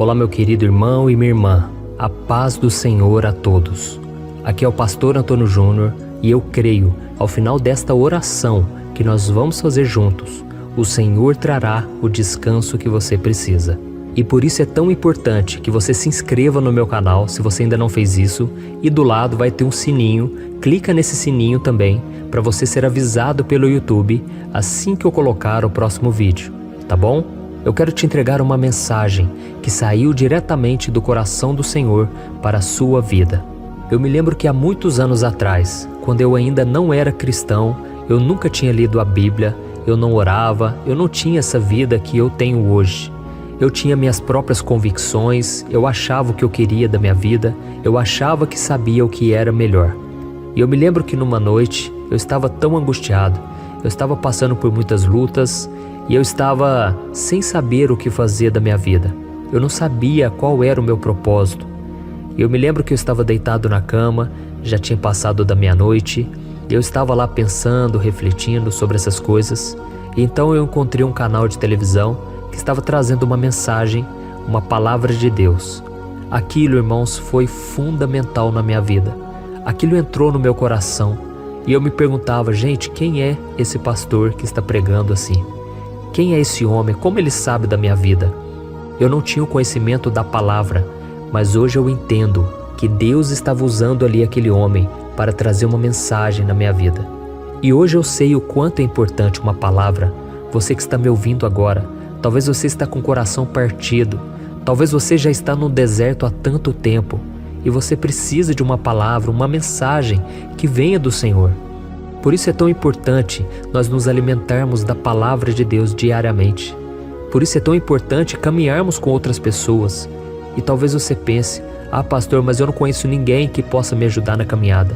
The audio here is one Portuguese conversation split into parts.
Olá, meu querido irmão e minha irmã, a paz do Senhor a todos. Aqui é o pastor Antônio Júnior e eu creio, ao final desta oração que nós vamos fazer juntos, o Senhor trará o descanso que você precisa. E por isso é tão importante que você se inscreva no meu canal, se você ainda não fez isso, e do lado vai ter um sininho, clica nesse sininho também, para você ser avisado pelo YouTube assim que eu colocar o próximo vídeo, tá bom? Eu quero te entregar uma mensagem que saiu diretamente do coração do Senhor para a sua vida. Eu me lembro que há muitos anos atrás, quando eu ainda não era cristão, eu nunca tinha lido a Bíblia, eu não orava, eu não tinha essa vida que eu tenho hoje. Eu tinha minhas próprias convicções, eu achava o que eu queria da minha vida, eu achava que sabia o que era melhor. E eu me lembro que numa noite, eu estava tão angustiado, eu estava passando por muitas lutas, e eu estava sem saber o que fazer da minha vida. Eu não sabia qual era o meu propósito. Eu me lembro que eu estava deitado na cama, já tinha passado da meia-noite, e eu estava lá pensando, refletindo sobre essas coisas. E então eu encontrei um canal de televisão que estava trazendo uma mensagem, uma palavra de Deus. Aquilo, irmãos, foi fundamental na minha vida. Aquilo entrou no meu coração e eu me perguntava, gente, quem é esse pastor que está pregando assim? Quem é esse homem? Como ele sabe da minha vida? Eu não tinha o conhecimento da palavra, mas hoje eu entendo que Deus estava usando ali aquele homem para trazer uma mensagem na minha vida. E hoje eu sei o quanto é importante uma palavra. Você que está me ouvindo agora, talvez você está com o coração partido, talvez você já está no deserto há tanto tempo e você precisa de uma palavra, uma mensagem que venha do Senhor. Por isso é tão importante nós nos alimentarmos da palavra de Deus diariamente. Por isso é tão importante caminharmos com outras pessoas. E talvez você pense, pastor, mas eu não conheço ninguém que possa me ajudar na caminhada.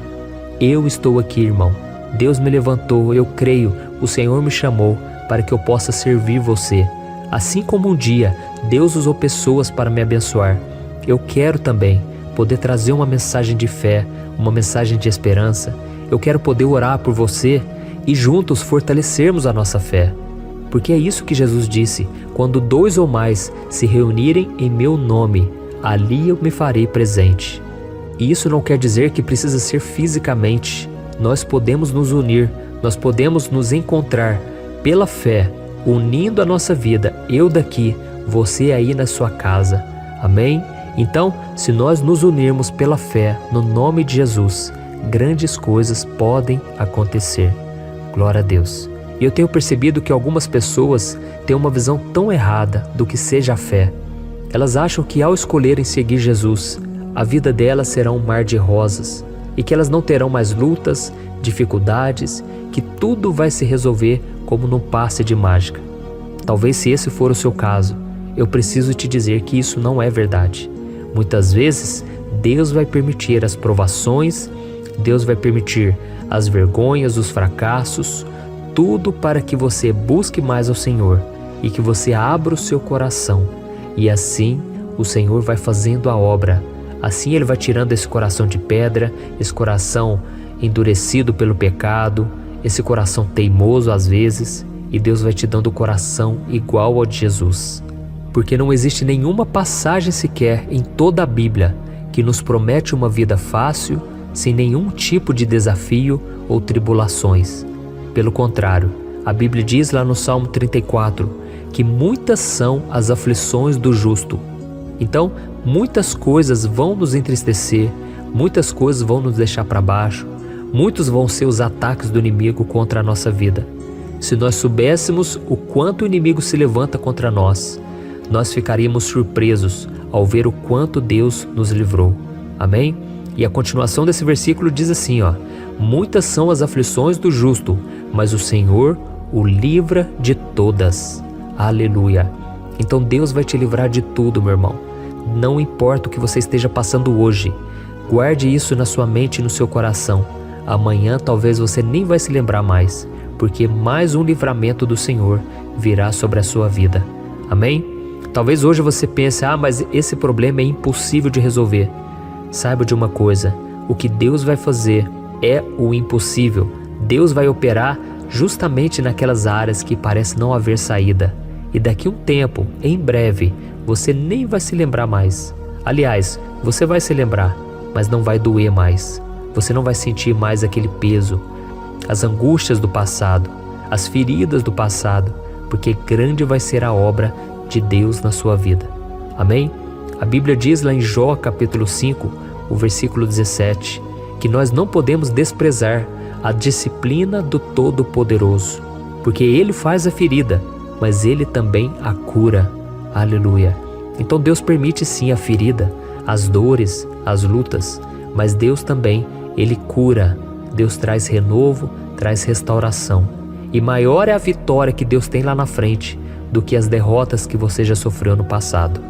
Eu estou aqui, irmão. Deus me levantou, eu creio, o Senhor me chamou para que eu possa servir você. Assim como um dia Deus usou pessoas para me abençoar, eu quero também poder trazer uma mensagem de fé, uma mensagem de esperança. Eu quero poder orar por você e juntos fortalecermos a nossa fé. Porque é isso que Jesus disse, quando 2 ou mais se reunirem em meu nome, ali eu me farei presente. E isso não quer dizer que precisa ser fisicamente. Nós podemos nos unir, nós podemos nos encontrar pela fé, unindo a nossa vida, eu daqui, você aí na sua casa. Amém? Então, se nós nos unirmos pela fé, no nome de Jesus, grandes coisas podem acontecer. Glória a Deus. E eu tenho percebido que algumas pessoas têm uma visão tão errada do que seja a fé. Elas acham que ao escolherem seguir Jesus, a vida delas será um mar de rosas e que elas não terão mais lutas, dificuldades, que tudo vai se resolver como num passe de mágica. Talvez se esse for o seu caso, eu preciso te dizer que isso não é verdade. Muitas vezes, Deus vai permitir as provações, Deus vai permitir as vergonhas, os fracassos, tudo para que você busque mais ao Senhor e que você abra o seu coração. E assim o Senhor vai fazendo a obra. Assim Ele vai tirando esse coração de pedra, esse coração endurecido pelo pecado, esse coração teimoso às vezes, e Deus vai te dando o coração igual ao de Jesus. Porque não existe nenhuma passagem sequer em toda a Bíblia que nos promete uma vida fácil, sem nenhum tipo de desafio ou tribulações. Pelo contrário, a Bíblia diz lá no Salmo 34 que muitas são as aflições do justo. Então, muitas coisas vão nos entristecer, muitas coisas vão nos deixar para baixo, muitos vão ser os ataques do inimigo contra a nossa vida. Se nós soubéssemos o quanto o inimigo se levanta contra nós, nós ficaríamos surpresos ao ver o quanto Deus nos livrou. Amém? E a continuação desse versículo diz assim, muitas são as aflições do justo, mas o Senhor o livra de todas. Aleluia! Então Deus vai te livrar de tudo, meu irmão. Não importa o que você esteja passando hoje, guarde isso na sua mente e no seu coração. Amanhã talvez você nem vai se lembrar mais, porque mais um livramento do Senhor virá sobre a sua vida. Amém? Talvez hoje você pense, mas esse problema é impossível de resolver. Saiba de uma coisa, o que Deus vai fazer é o impossível. Deus vai operar justamente naquelas áreas que parece não haver saída. e daqui a um tempo, em breve, você nem vai se lembrar mais. Aliás, você vai se lembrar, mas não vai doer mais. Você não vai sentir mais aquele peso, as angústias do passado, as feridas do passado, porque grande vai ser a obra de Deus na sua vida. Amém? A Bíblia diz lá em Jó capítulo 5, o versículo 17, que nós não podemos desprezar a disciplina do Todo-Poderoso, porque Ele faz a ferida, mas Ele também a cura. Aleluia! Então Deus permite sim a ferida, as dores, as lutas, mas Deus também, Ele cura. Deus traz renovo, traz restauração. E maior é a vitória que Deus tem lá na frente do que as derrotas que você já sofreu no passado.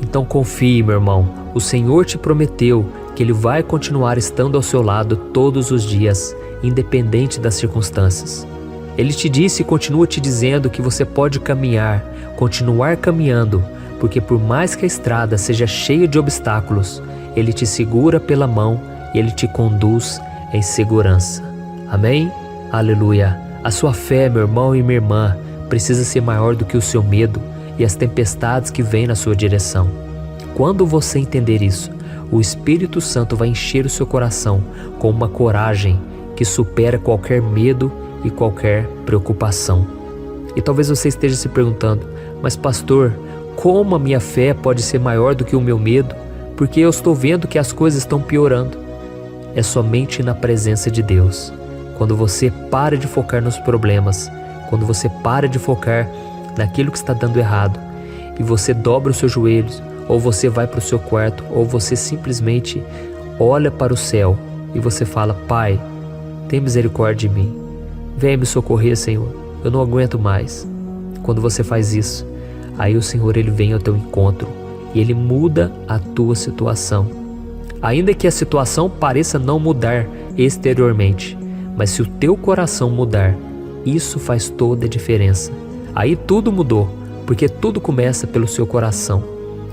Então confie, meu irmão, o Senhor te prometeu que Ele vai continuar estando ao seu lado todos os dias, independente das circunstâncias. Ele te disse e continua te dizendo que você pode caminhar, continuar caminhando, porque por mais que a estrada seja cheia de obstáculos, Ele te segura pela mão e Ele te conduz em segurança. Amém? Aleluia! A sua fé, meu irmão e minha irmã, precisa ser maior do que o seu medo e as tempestades que vêm na sua direção. Quando você entender isso, o Espírito Santo vai encher o seu coração com uma coragem que supera qualquer medo e qualquer preocupação. E talvez você esteja se perguntando, mas pastor, como a minha fé pode ser maior do que o meu medo? Porque eu estou vendo que as coisas estão piorando. É somente na presença de Deus. Quando você para de focar nos problemas, quando você para de focar naquilo que está dando errado, e você dobra os seus joelhos, ou você vai para o seu quarto, ou você simplesmente olha para o céu e você fala, Pai, tem misericórdia de mim. Venha me socorrer, Senhor. Eu não aguento mais. Quando você faz isso, aí o Senhor Ele vem ao teu encontro e Ele muda a tua situação. Ainda que a situação pareça não mudar exteriormente, mas se o teu coração mudar, isso faz toda a diferença. Aí tudo mudou, porque tudo começa pelo seu coração.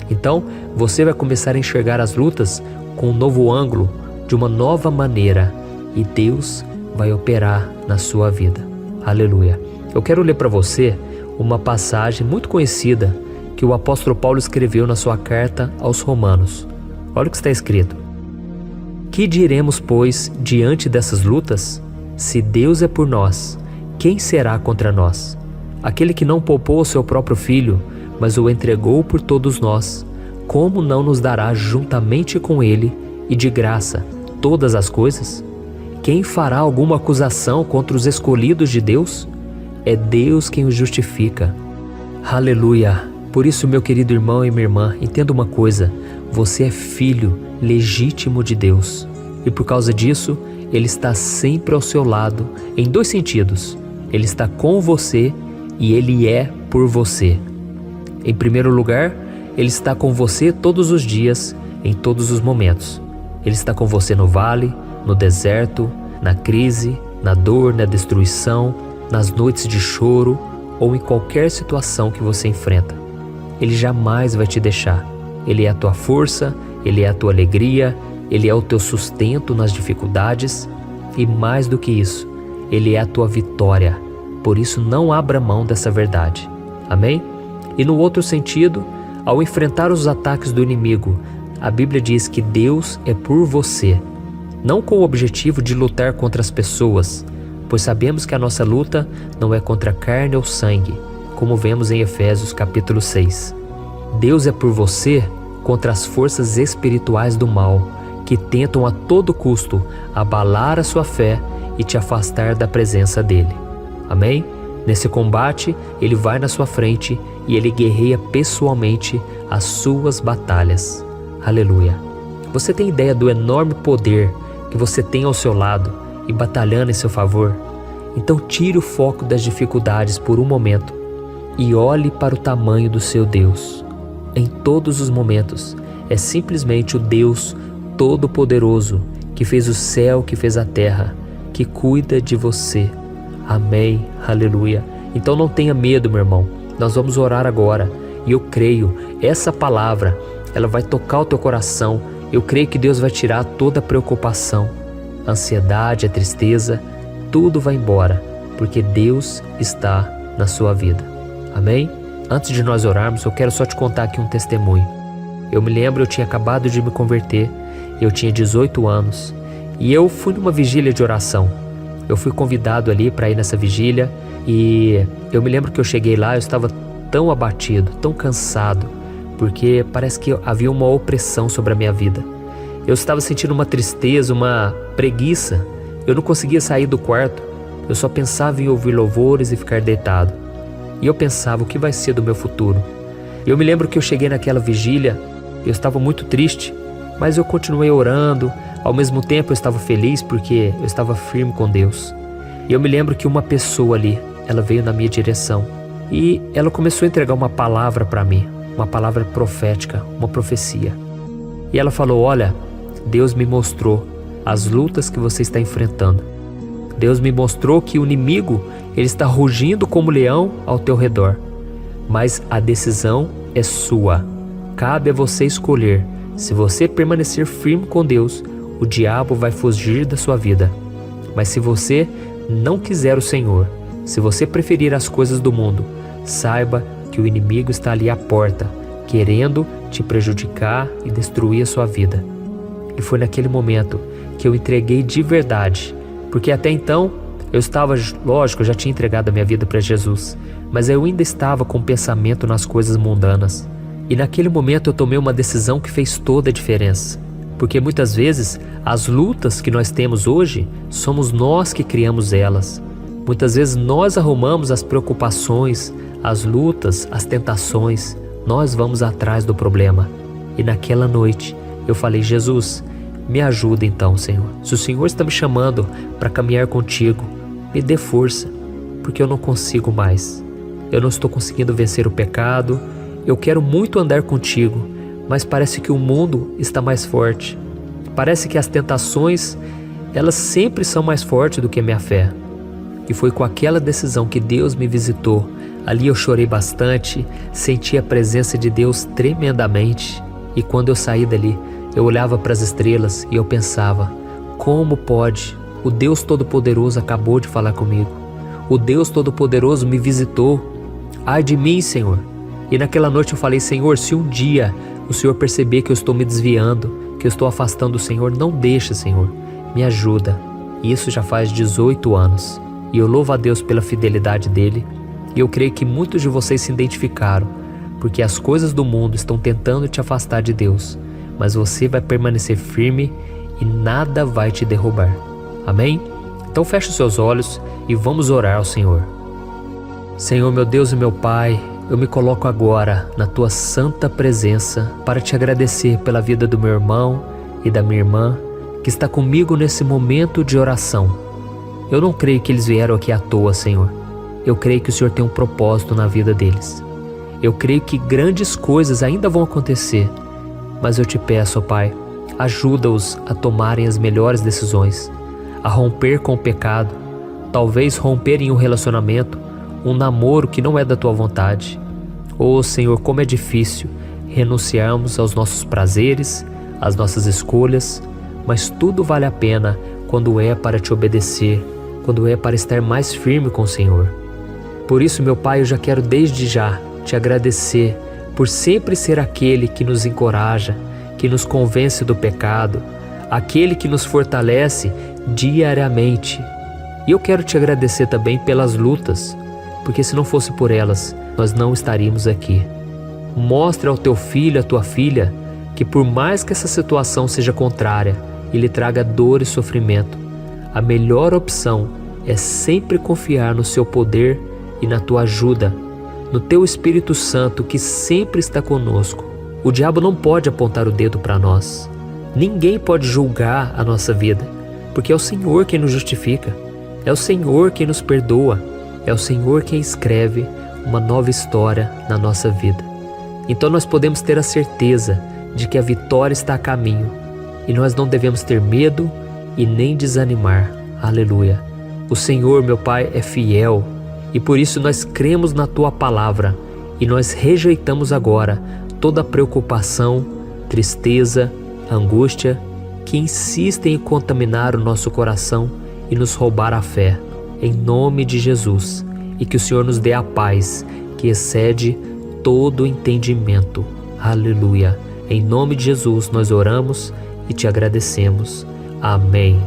Então, você vai começar a enxergar as lutas com um novo ângulo, de uma nova maneira, e Deus vai operar na sua vida. Aleluia! Eu quero ler para você uma passagem muito conhecida que o apóstolo Paulo escreveu na sua carta aos Romanos. Olha o que está escrito. Que diremos, pois, diante dessas lutas? Se Deus é por nós, quem será contra nós? Aquele que não poupou o seu próprio filho, mas o entregou por todos nós, como não nos dará juntamente com ele e de graça todas as coisas? Quem fará alguma acusação contra os escolhidos de Deus? É Deus quem os justifica. Aleluia! Por isso, meu querido irmão e minha irmã, entenda uma coisa, você é filho legítimo de Deus. E por causa disso, Ele está sempre ao seu lado, em dois sentidos. Ele está com você e Ele é por você. Em primeiro lugar, Ele está com você todos os dias, em todos os momentos. Ele está com você no vale, no deserto, na crise, na dor, na destruição, nas noites de choro ou em qualquer situação que você enfrenta. Ele jamais vai te deixar. Ele é a tua força, Ele é a tua alegria, Ele é o teu sustento nas dificuldades e mais do que isso, Ele é a tua vitória. Por isso não abra mão dessa verdade. Amém? E no outro sentido, ao enfrentar os ataques do inimigo, a Bíblia diz que Deus é por você, não com o objetivo de lutar contra as pessoas, pois sabemos que a nossa luta não é contra carne ou sangue, como vemos em Efésios capítulo 6. Deus é por você contra as forças espirituais do mal, que tentam a todo custo abalar a sua fé e te afastar da presença dele. Amém? Nesse combate, Ele vai na sua frente e Ele guerreia pessoalmente as suas batalhas. Aleluia! Você tem ideia do enorme poder que você tem ao seu lado e batalhando em seu favor? Então tire o foco das dificuldades por um momento e olhe para o tamanho do seu Deus. Em todos os momentos, é simplesmente o Deus Todo-Poderoso que fez o céu, que fez a terra, que cuida de você. Amém, aleluia. Então não tenha medo, meu irmão. Nós vamos orar agora e eu creio, essa palavra, ela vai tocar o teu coração. Eu creio que Deus vai tirar toda a preocupação, a ansiedade, a tristeza, tudo vai embora, porque Deus está na sua vida. Amém? antes de nós orarmos, eu quero só te contar aqui um testemunho. Eu me lembro, eu tinha acabado de me converter, eu tinha 18 anos e eu fui numa vigília de oração. Eu fui convidado ali para ir nessa vigília e eu me lembro que eu cheguei lá, eu estava tão abatido, tão cansado, porque parece que havia uma opressão sobre a minha vida. Eu estava sentindo uma tristeza, uma preguiça. Eu não conseguia sair do quarto. Eu só pensava em ouvir louvores e ficar deitado. E eu pensava, o que vai ser do meu futuro? Eu me lembro que eu cheguei naquela vigília, eu estava muito triste, mas eu continuei orando. Ao mesmo tempo eu estava feliz porque eu estava firme com Deus. E eu me lembro que uma pessoa ali, ela veio na minha direção e ela começou a entregar uma palavra para mim, uma palavra profética, uma profecia. E ela falou: olha, Deus me mostrou as lutas que você está enfrentando. Deus me mostrou que o inimigo, ele está rugindo como leão ao teu redor. Mas a decisão é sua. Cabe a você escolher. Se você permanecer firme com Deus, o diabo vai fugir da sua vida. Mas se você não quiser o Senhor, se você preferir as coisas do mundo, saiba que o inimigo está ali à porta, querendo te prejudicar e destruir a sua vida. E foi naquele momento que eu entreguei de verdade, porque até então eu estava, lógico, eu já tinha entregado a minha vida para Jesus, mas eu ainda estava com o pensamento nas coisas mundanas. E naquele momento eu tomei uma decisão que fez toda a diferença, porque muitas vezes as lutas que nós temos hoje, somos nós que criamos elas. Muitas vezes nós arrumamos as preocupações, as lutas, as tentações, nós vamos atrás do problema. E naquela noite eu falei: Jesus, me ajuda então, Senhor. Se o Senhor está me chamando para caminhar contigo, me dê força, porque eu não consigo mais. Eu não estou conseguindo vencer o pecado. Eu quero muito andar contigo, mas parece que o mundo está mais forte. Parece que as tentações, elas sempre são mais fortes do que a minha fé. E foi com aquela decisão que Deus me visitou. Ali eu chorei bastante, senti a presença de Deus tremendamente. E quando eu saí dali, eu olhava para as estrelas e eu pensava: como pode? O Deus Todo-Poderoso acabou de falar comigo. O Deus Todo-Poderoso me visitou. Ai de mim, Senhor. E naquela noite eu falei: Senhor, se um dia o Senhor perceber que eu estou me desviando, que eu estou afastando o Senhor, não deixa, Senhor. Me ajuda. E isso já faz 18 anos. E eu louvo a Deus pela fidelidade dele. E eu creio que muitos de vocês se identificaram, porque as coisas do mundo estão tentando te afastar de Deus, mas você vai permanecer firme e nada vai te derrubar. Amém? Então feche os seus olhos e vamos orar ao Senhor. Senhor, meu Deus e meu Pai, eu me coloco agora na Tua santa presença para te agradecer pela vida do meu irmão e da minha irmã que está comigo nesse momento de oração. Eu não creio que eles vieram aqui à toa, Senhor. Eu creio que o Senhor tem um propósito na vida deles. Eu creio que grandes coisas ainda vão acontecer, mas eu te peço, ó Pai, ajuda-os a tomarem as melhores decisões, a romper com o pecado, talvez romper em um relacionamento, um namoro que não é da Tua vontade. Oh Senhor, como é difícil renunciarmos aos nossos prazeres, às nossas escolhas, mas tudo vale a pena quando é para te obedecer, quando é para estar mais firme com o Senhor. Por isso, meu Pai, eu já quero desde já te agradecer por sempre ser aquele que nos encoraja, que nos convence do pecado, aquele que nos fortalece diariamente. E eu quero te agradecer também pelas lutas, porque se não fosse por elas, nós não estaríamos aqui. Mostre ao teu filho, à tua filha, que por mais que essa situação seja contrária e lhe traga dor e sofrimento, a melhor opção é sempre confiar no seu poder e na tua ajuda, no teu Espírito Santo que sempre está conosco. O diabo não pode apontar o dedo para nós. Ninguém pode julgar a nossa vida, porque é o Senhor quem nos justifica, é o Senhor quem nos perdoa, é o Senhor quem escreve uma nova história na nossa vida. Então nós podemos ter a certeza de que a vitória está a caminho e nós não devemos ter medo e nem desanimar. Aleluia. O Senhor, meu Pai, é fiel e por isso nós cremos na Tua palavra e nós rejeitamos agora toda preocupação, tristeza, angústia que insistem em contaminar o nosso coração e nos roubar a fé, em nome de Jesus, e que o Senhor nos dê a paz que excede todo entendimento. Aleluia. Em nome de Jesus nós oramos e te agradecemos. Amém.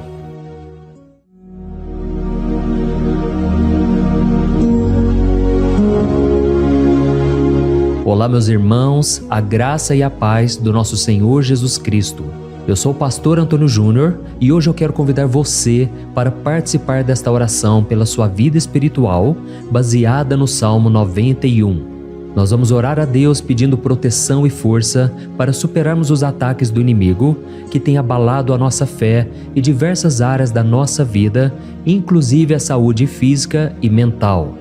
Olá, meus irmãos, a graça e a paz do nosso Senhor Jesus Cristo. Eu sou o pastor Antônio Júnior e hoje eu quero convidar você para participar desta oração pela sua vida espiritual, baseada no Salmo 91. Nós vamos orar a Deus pedindo proteção e força para superarmos os ataques do inimigo que tem abalado a nossa fé e diversas áreas da nossa vida, inclusive a saúde física e mental.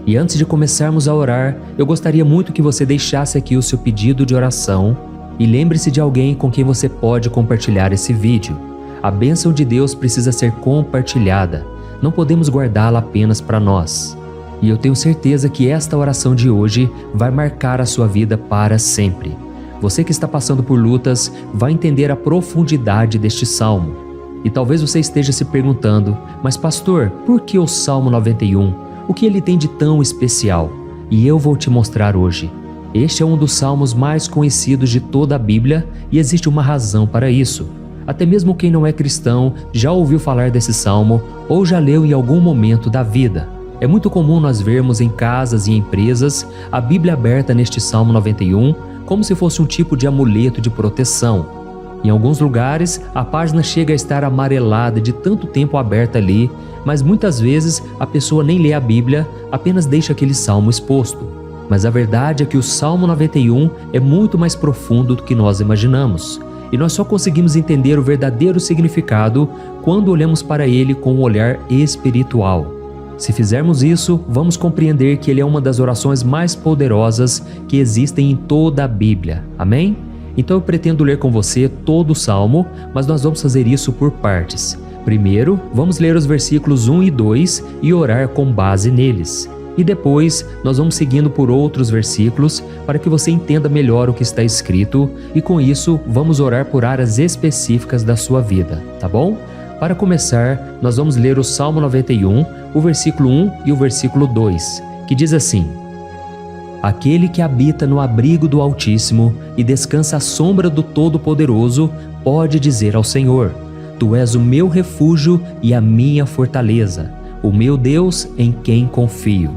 E antes de começarmos a orar, eu gostaria muito que você deixasse aqui o seu pedido de oração e lembre-se de alguém com quem você pode compartilhar esse vídeo. A bênção de Deus precisa ser compartilhada, não podemos guardá-la apenas para nós. E eu tenho certeza que esta oração de hoje vai marcar a sua vida para sempre. Você que está passando por lutas vai entender a profundidade deste salmo. E talvez você esteja se perguntando, mas pastor, por que o Salmo 91? O que ele tem de tão especial? E eu vou te mostrar hoje. Este é um dos salmos mais conhecidos de toda a Bíblia e existe uma razão para isso. Até mesmo quem não é cristão já ouviu falar desse salmo ou já leu em algum momento da vida. É muito comum nós vermos em casas e empresas a Bíblia aberta neste Salmo 91 como se fosse um tipo de amuleto de proteção. Em alguns lugares, a página chega a estar amarelada de tanto tempo aberta ali, mas muitas vezes a pessoa nem lê a Bíblia, apenas deixa aquele salmo exposto. Mas a verdade é que o Salmo 91 é muito mais profundo do que nós imaginamos. E nós só conseguimos entender o verdadeiro significado quando olhamos para ele com um olhar espiritual. Se fizermos isso, vamos compreender que ele é uma das orações mais poderosas que existem em toda a Bíblia. Amém? Então eu pretendo ler com você todo o Salmo, mas nós vamos fazer isso por partes. Primeiro, vamos ler os versículos 1 e 2 e orar com base neles. E depois, nós vamos seguindo por outros versículos para que você entenda melhor o que está escrito e com isso, vamos orar por áreas específicas da sua vida, tá bom? Para começar, nós vamos ler o Salmo 91, o versículo 1 e o versículo 2, que diz assim: Aquele que habita no abrigo do Altíssimo e descansa à sombra do Todo-Poderoso pode dizer ao Senhor: Tu és o meu refúgio e a minha fortaleza, o meu Deus em quem confio.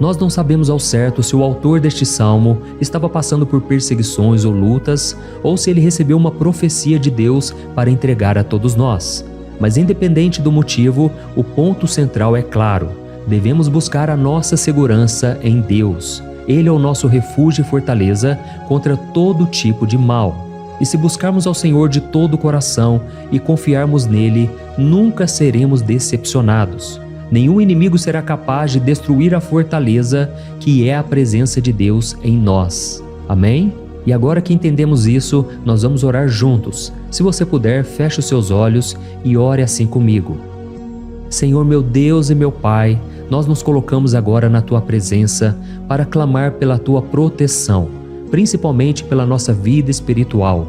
Nós não sabemos ao certo se o autor deste salmo estava passando por perseguições ou lutas, ou se ele recebeu uma profecia de Deus para entregar a todos nós. Mas independente do motivo, o ponto central é claro: devemos buscar a nossa segurança em Deus. Ele é o nosso refúgio e fortaleza contra todo tipo de mal. E se buscarmos ao Senhor de todo o coração e confiarmos nele, nunca seremos decepcionados. Nenhum inimigo será capaz de destruir a fortaleza que é a presença de Deus em nós. Amém? E agora que entendemos isso, nós vamos orar juntos. Se você puder, feche os seus olhos e ore assim comigo. Senhor meu Deus e meu Pai, nós nos colocamos agora na Tua presença para clamar pela Tua proteção, principalmente pela nossa vida espiritual.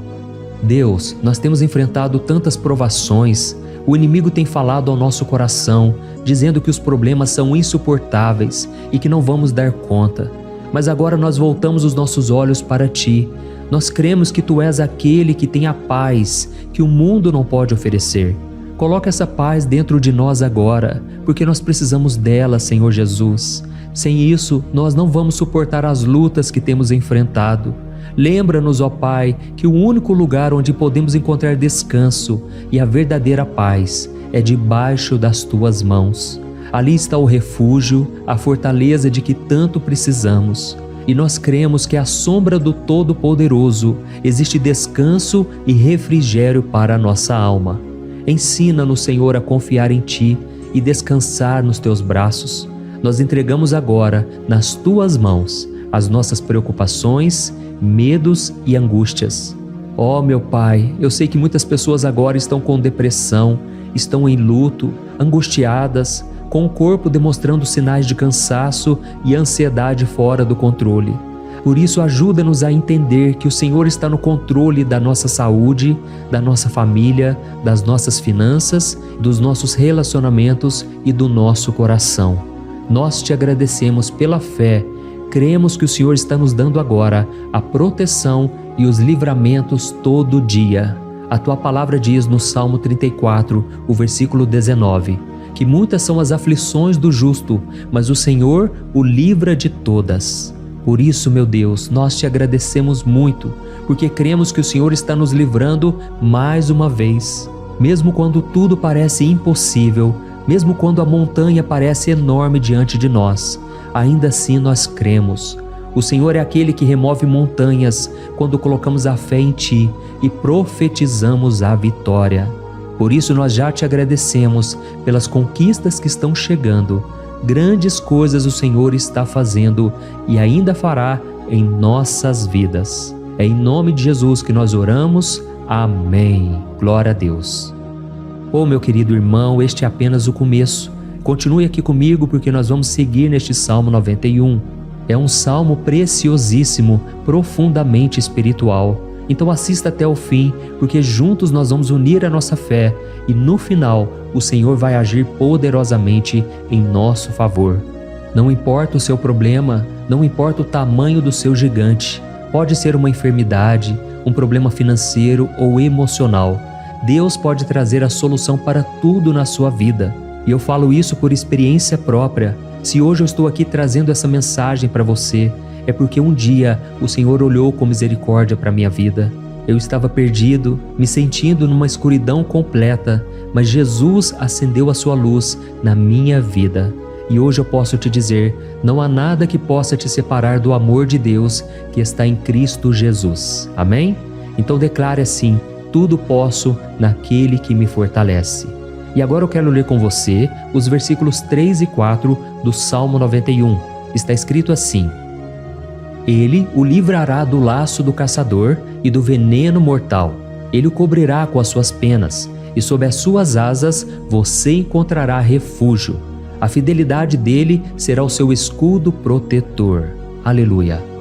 Deus, nós temos enfrentado tantas provações, o inimigo tem falado ao nosso coração, dizendo que os problemas são insuportáveis e que não vamos dar conta. Mas agora nós voltamos os nossos olhos para Ti. Nós cremos que Tu és aquele que tem a paz que o mundo não pode oferecer. Coloca essa paz dentro de nós agora, porque nós precisamos dela, Senhor Jesus. Sem isso, nós não vamos suportar as lutas que temos enfrentado. Lembra-nos, ó Pai, que o único lugar onde podemos encontrar descanso e a verdadeira paz é debaixo das Tuas mãos. Ali está o refúgio, a fortaleza de que tanto precisamos. E nós cremos que à sombra do Todo-Poderoso existe descanso e refrigério para a nossa alma. Ensina-nos, Senhor, a confiar em Ti e descansar nos Teus braços. Nós entregamos agora, nas Tuas mãos, as nossas preocupações, medos e angústias. Ó meu Pai, eu sei que muitas pessoas agora estão com depressão, estão em luto, angustiadas, com o corpo demonstrando sinais de cansaço e ansiedade fora do controle. Por isso, ajuda-nos a entender que o Senhor está no controle da nossa saúde, da nossa família, das nossas finanças, dos nossos relacionamentos e do nosso coração. Nós te agradecemos pela fé, cremos que o Senhor está nos dando agora a proteção e os livramentos todo dia. A tua palavra diz no Salmo 34, o versículo 19, que muitas são as aflições do justo, mas o Senhor o livra de todas. Por isso, meu Deus, nós te agradecemos muito, porque cremos que o Senhor está nos livrando mais uma vez. Mesmo quando tudo parece impossível, mesmo quando a montanha parece enorme diante de nós, ainda assim nós cremos. O Senhor é aquele que remove montanhas quando colocamos a fé em Ti e profetizamos a vitória. Por isso nós já te agradecemos pelas conquistas que estão chegando. Grandes coisas o Senhor está fazendo e ainda fará em nossas vidas. É em nome de Jesus que nós oramos. Amém. Glória a Deus. Oh, meu querido irmão, este é apenas o começo. Continue aqui comigo porque nós vamos seguir neste Salmo 91. É um salmo preciosíssimo, profundamente espiritual. Então assista até o fim, porque juntos nós vamos unir a nossa fé e no final o Senhor vai agir poderosamente em nosso favor. Não importa o seu problema, não importa o tamanho do seu gigante. Pode ser uma enfermidade, um problema financeiro ou emocional. Deus pode trazer a solução para tudo na sua vida. E eu falo isso por experiência própria. Se hoje eu estou aqui trazendo essa mensagem para você, é porque um dia o Senhor olhou com misericórdia para a minha vida. Eu estava perdido, me sentindo numa escuridão completa, mas Jesus acendeu a sua luz na minha vida. E hoje eu posso te dizer, não há nada que possa te separar do amor de Deus que está em Cristo Jesus. Amém? Então declare assim: tudo posso naquele que me fortalece. E agora eu quero ler com você os versículos 3 e 4 do Salmo 91. Está escrito assim: Ele o livrará do laço do caçador e do veneno mortal. Ele o cobrirá com as suas penas, e sob as suas asas você encontrará refúgio. A fidelidade dele será o seu escudo protetor. Aleluia.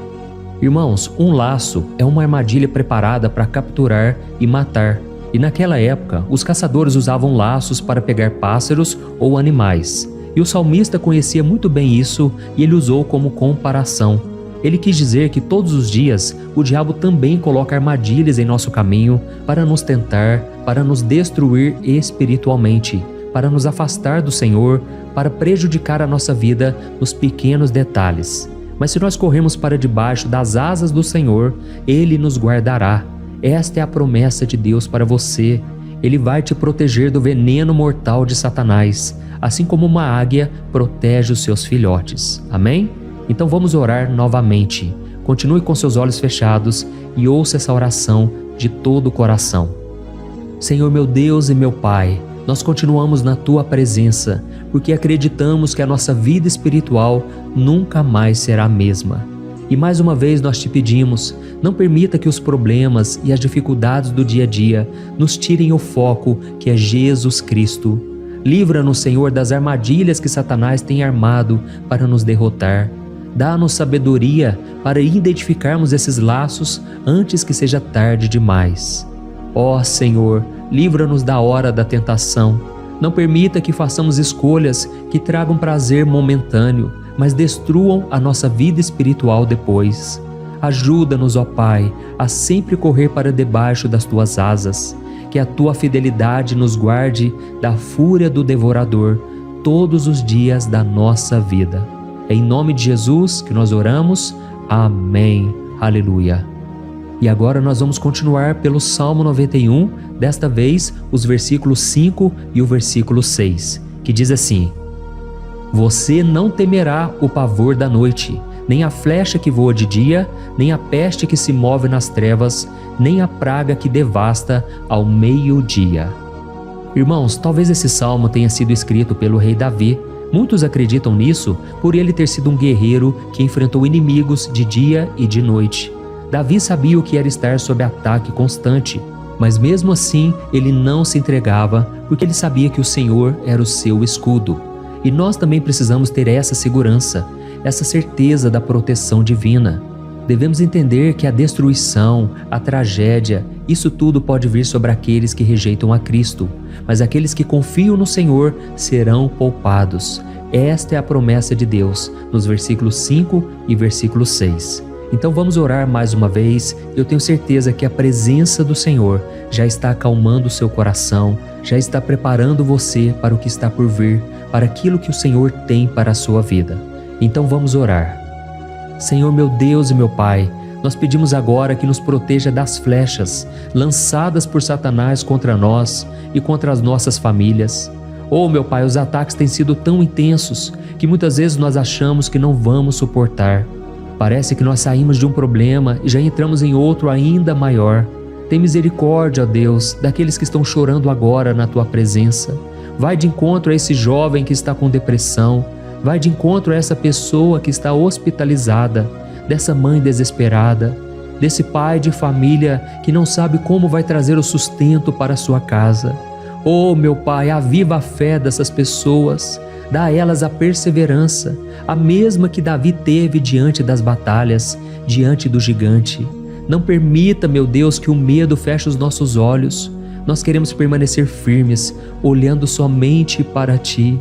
Irmãos, um laço é uma armadilha preparada para capturar e matar. E naquela época, os caçadores usavam laços para pegar pássaros ou animais. E o salmista conhecia muito bem isso e ele usou como comparação. Ele quis dizer que todos os dias o diabo também coloca armadilhas em nosso caminho para nos tentar, para nos destruir espiritualmente, para nos afastar do Senhor, para prejudicar a nossa vida nos pequenos detalhes. Mas se nós corrermos para debaixo das asas do Senhor, Ele nos guardará. Esta é a promessa de Deus para você. Ele vai te proteger do veneno mortal de Satanás, assim como uma águia protege os seus filhotes. Amém? Então vamos orar novamente. Continue com seus olhos fechados e ouça essa oração de todo o coração. Senhor meu Deus e meu Pai, nós continuamos na Tua presença, porque acreditamos que a nossa vida espiritual nunca mais será a mesma. E mais uma vez nós te pedimos, não permita que os problemas e as dificuldades do dia a dia nos tirem o foco que é Jesus Cristo. Livra-nos, Senhor, das armadilhas que Satanás tem armado para nos derrotar. Dá-nos sabedoria para identificarmos esses laços antes que seja tarde demais. Ó Senhor, livra-nos da hora da tentação. Não permita que façamos escolhas que tragam prazer momentâneo, mas destruam a nossa vida espiritual depois. Ajuda-nos, ó Pai, a sempre correr para debaixo das Tuas asas. Que a Tua fidelidade nos guarde da fúria do devorador todos os dias da nossa vida. É em nome de Jesus que nós oramos. Amém. Aleluia. E agora nós vamos continuar pelo Salmo 91, desta vez os versículos 5 e o versículo 6, que diz assim: Você não temerá o pavor da noite, nem a flecha que voa de dia, nem a peste que se move nas trevas, nem a praga que devasta ao meio-dia. Irmãos, talvez esse salmo tenha sido escrito pelo rei Davi. Muitos acreditam nisso por ele ter sido um guerreiro que enfrentou inimigos de dia e de noite. Davi sabia o que era estar sob ataque constante, mas mesmo assim ele não se entregava porque ele sabia que o Senhor era o seu escudo. E nós também precisamos ter essa segurança, essa certeza da proteção divina. Devemos entender que a destruição, a tragédia, isso tudo pode vir sobre aqueles que rejeitam a Cristo, mas aqueles que confiam no Senhor serão poupados. Esta é a promessa de Deus, nos versículos 5 e versículo 6. Então vamos orar mais uma vez. Eu tenho certeza que a presença do Senhor já está acalmando o seu coração, já está preparando você para o que está por vir, para aquilo que o Senhor tem para a sua vida. Então vamos orar. Senhor meu Deus e meu Pai, nós pedimos agora que nos proteja das flechas lançadas por Satanás contra nós e contra as nossas famílias. Oh meu Pai, os ataques têm sido tão intensos que muitas vezes nós achamos que não vamos suportar. Parece que nós saímos de um problema e já entramos em outro ainda maior. Tem misericórdia, ó Deus, daqueles que estão chorando agora na Tua presença. Vai de encontro a esse jovem que está com depressão. Vai de encontro a essa pessoa que está hospitalizada, dessa mãe desesperada, desse pai de família que não sabe como vai trazer o sustento para a sua casa. Oh, meu Pai, aviva a fé dessas pessoas, dá a elas a perseverança, a mesma que Davi teve diante das batalhas, diante do gigante. Não permita, meu Deus, que o medo feche os nossos olhos. Nós queremos permanecer firmes, olhando somente para Ti.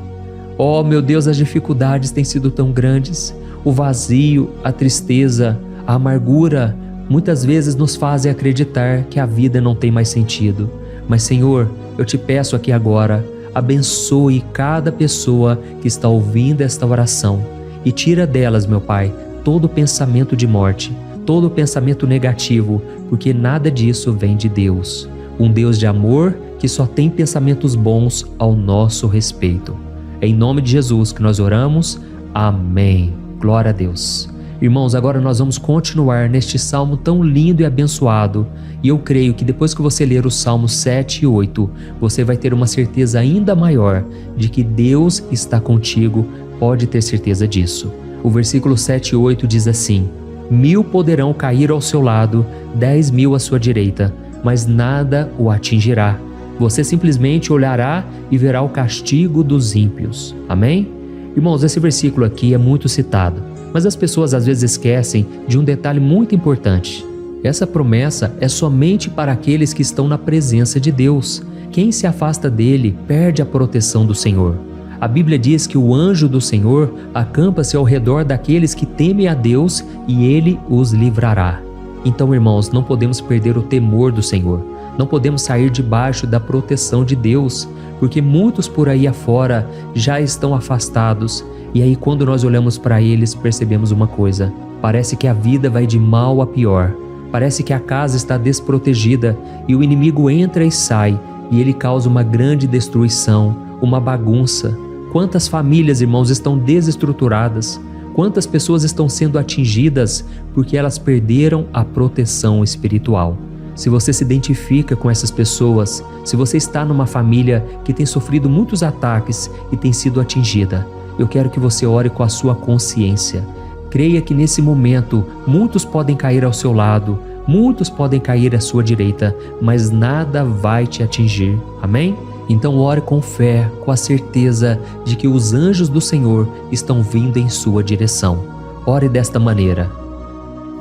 Oh, meu Deus, as dificuldades têm sido tão grandes. O vazio, a tristeza, a amargura, muitas vezes nos fazem acreditar que a vida não tem mais sentido. Mas, Senhor, eu te peço aqui agora, abençoe cada pessoa que está ouvindo esta oração e tira delas, meu Pai, todo pensamento de morte, todo pensamento negativo, porque nada disso vem de Deus. Um Deus de amor que só tem pensamentos bons ao nosso respeito. É em nome de Jesus que nós oramos. Amém. Glória a Deus. Irmãos, agora nós vamos continuar neste salmo tão lindo e abençoado. E eu creio que depois que você ler os salmos 7 e 8, você vai ter uma certeza ainda maior de que Deus está contigo. Pode ter certeza disso. O versículo 7 e 8 diz assim: 1000 poderão cair ao seu lado, 10.000 à sua direita, mas nada o atingirá. Você simplesmente olhará e verá o castigo dos ímpios. Amém? Irmãos, esse versículo aqui é muito citado, mas as pessoas às vezes esquecem de um detalhe muito importante. Essa promessa é somente para aqueles que estão na presença de Deus. Quem se afasta dele perde a proteção do Senhor. A Bíblia diz que o anjo do Senhor acampa-se ao redor daqueles que temem a Deus e ele os livrará. Então, irmãos, não podemos perder o temor do Senhor. Não podemos sair debaixo da proteção de Deus, porque muitos por aí afora já estão afastados. E aí, quando nós olhamos para eles, percebemos uma coisa: parece que a vida vai de mal a pior. Parece que a casa está desprotegida e o inimigo entra e sai, e ele causa uma grande destruição, uma bagunça. Quantas famílias, irmãos, estão desestruturadas? Quantas pessoas estão sendo atingidas porque elas perderam a proteção espiritual? Se você se identifica com essas pessoas, se você está numa família que tem sofrido muitos ataques e tem sido atingida, eu quero que você ore com a sua consciência. Creia que nesse momento muitos podem cair ao seu lado, muitos podem cair à sua direita, mas nada vai te atingir. Amém? Então ore com fé, com a certeza de que os anjos do Senhor estão vindo em sua direção. Ore desta maneira: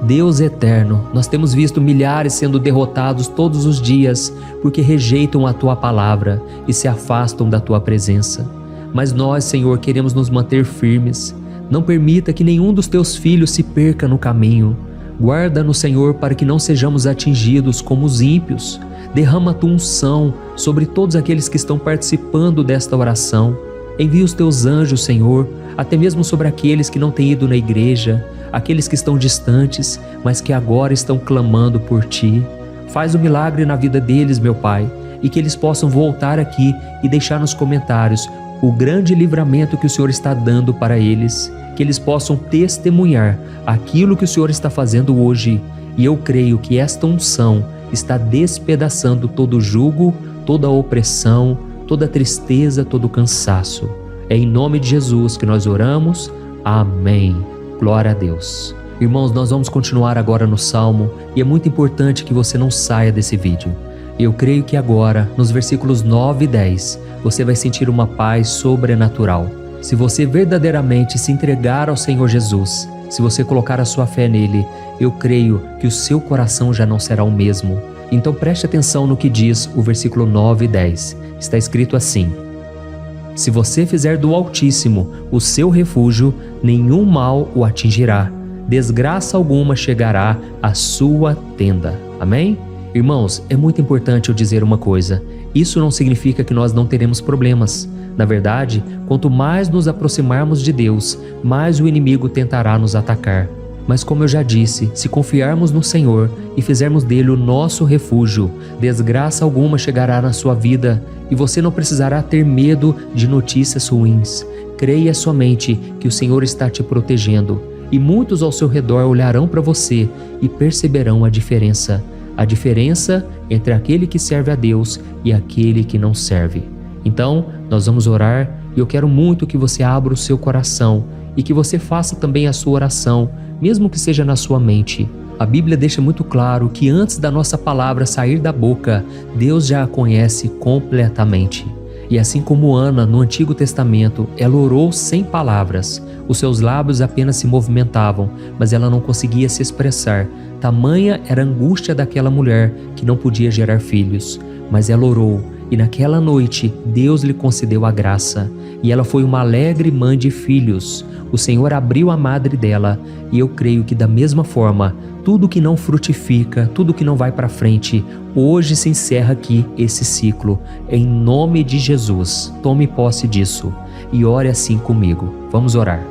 Deus eterno, nós temos visto milhares sendo derrotados todos os dias porque rejeitam a Tua palavra e se afastam da Tua presença. Mas nós, Senhor, queremos nos manter firmes. Não permita que nenhum dos Teus filhos se perca no caminho. Guarda-nos, Senhor, para que não sejamos atingidos como os ímpios. Derrama a Tua unção sobre todos aqueles que estão participando desta oração. Envia os Teus anjos, Senhor, até mesmo sobre aqueles que não têm ido na igreja, aqueles que estão distantes, mas que agora estão clamando por Ti. Faz um milagre na vida deles, meu Pai, e que eles possam voltar aqui e deixar nos comentários o grande livramento que o Senhor está dando para eles, que eles possam testemunhar aquilo que o Senhor está fazendo hoje. E eu creio que esta unção está despedaçando todo jugo, toda opressão, toda tristeza, todo cansaço. É em nome de Jesus que nós oramos. Amém. Glória a Deus. Irmãos, nós vamos continuar agora no Salmo e é muito importante que você não saia desse vídeo. Eu creio que agora, nos versículos 9 e 10, você vai sentir uma paz sobrenatural. Se você verdadeiramente se entregar ao Senhor Jesus, se você colocar a sua fé nele, eu creio que o seu coração já não será o mesmo. Então preste atenção no que diz o versículo 9 e 10. Está escrito assim: se você fizer do Altíssimo o seu refúgio, nenhum mal o atingirá, desgraça alguma chegará à sua tenda. Amém? Irmãos, é muito importante eu dizer uma coisa. Isso não significa que nós não teremos problemas. Na verdade, quanto mais nos aproximarmos de Deus, mais o inimigo tentará nos atacar. Mas como eu já disse, se confiarmos no Senhor e fizermos dele o nosso refúgio, desgraça alguma chegará na sua vida e você não precisará ter medo de notícias ruins. Creia somente que o Senhor está te protegendo e muitos ao seu redor olharão para você e perceberão a diferença entre aquele que serve a Deus e aquele que não serve. Então, nós vamos orar e eu quero muito que você abra o seu coração e que você faça também a sua oração, mesmo que seja na sua mente. A Bíblia deixa muito claro que antes da nossa palavra sair da boca, Deus já a conhece completamente. E assim como Ana, no Antigo Testamento, ela orou sem palavras. Os seus lábios apenas se movimentavam, mas ela não conseguia se expressar. Tamanha era a angústia daquela mulher que não podia gerar filhos. Mas ela orou, e naquela noite Deus lhe concedeu a graça. E ela foi uma alegre mãe de filhos. O Senhor abriu a madre dela, e eu creio que da mesma forma, tudo que não frutifica, tudo que não vai para frente, hoje se encerra aqui esse ciclo. Em nome de Jesus, tome posse disso e ore assim comigo. Vamos orar.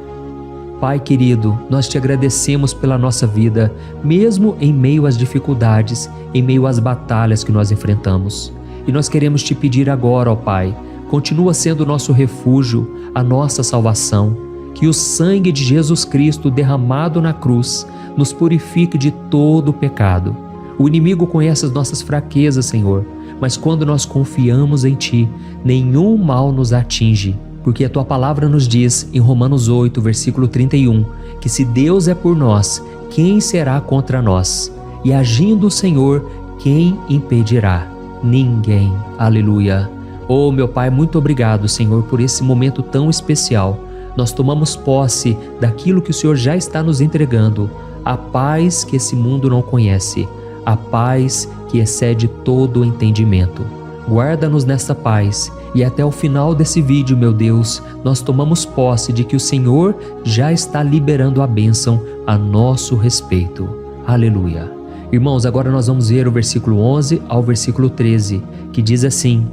Pai querido, nós te agradecemos pela nossa vida, mesmo em meio às dificuldades, em meio às batalhas que nós enfrentamos. E nós queremos te pedir agora, ó Pai, continua sendo o nosso refúgio, a nossa salvação. Que o sangue de Jesus Cristo derramado na cruz nos purifique de todo o pecado. O inimigo conhece as nossas fraquezas, Senhor, mas quando nós confiamos em Ti, nenhum mal nos atinge, porque a Tua palavra nos diz em Romanos 8, versículo 31, que se Deus é por nós, quem será contra nós? E agindo o Senhor, quem impedirá? Ninguém. Aleluia. Oh, meu Pai, muito obrigado, Senhor, por esse momento tão especial. Nós tomamos posse daquilo que o Senhor já está nos entregando, a paz que esse mundo não conhece, a paz que excede todo o entendimento. Guarda-nos nessa paz e até o final desse vídeo, meu Deus, nós tomamos posse de que o Senhor já está liberando a bênção a nosso respeito. Aleluia. Irmãos, agora nós vamos ver o versículo 11 ao versículo 13, que diz assim: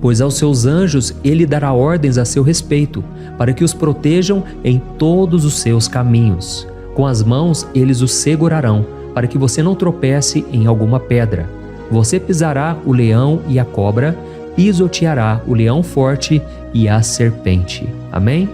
pois aos seus anjos ele dará ordens a seu respeito, para que os protejam em todos os seus caminhos. Com as mãos eles os segurarão, para que você não tropece em alguma pedra. Você pisará o leão e a cobra, pisoteará o leão forte e a serpente. Amém?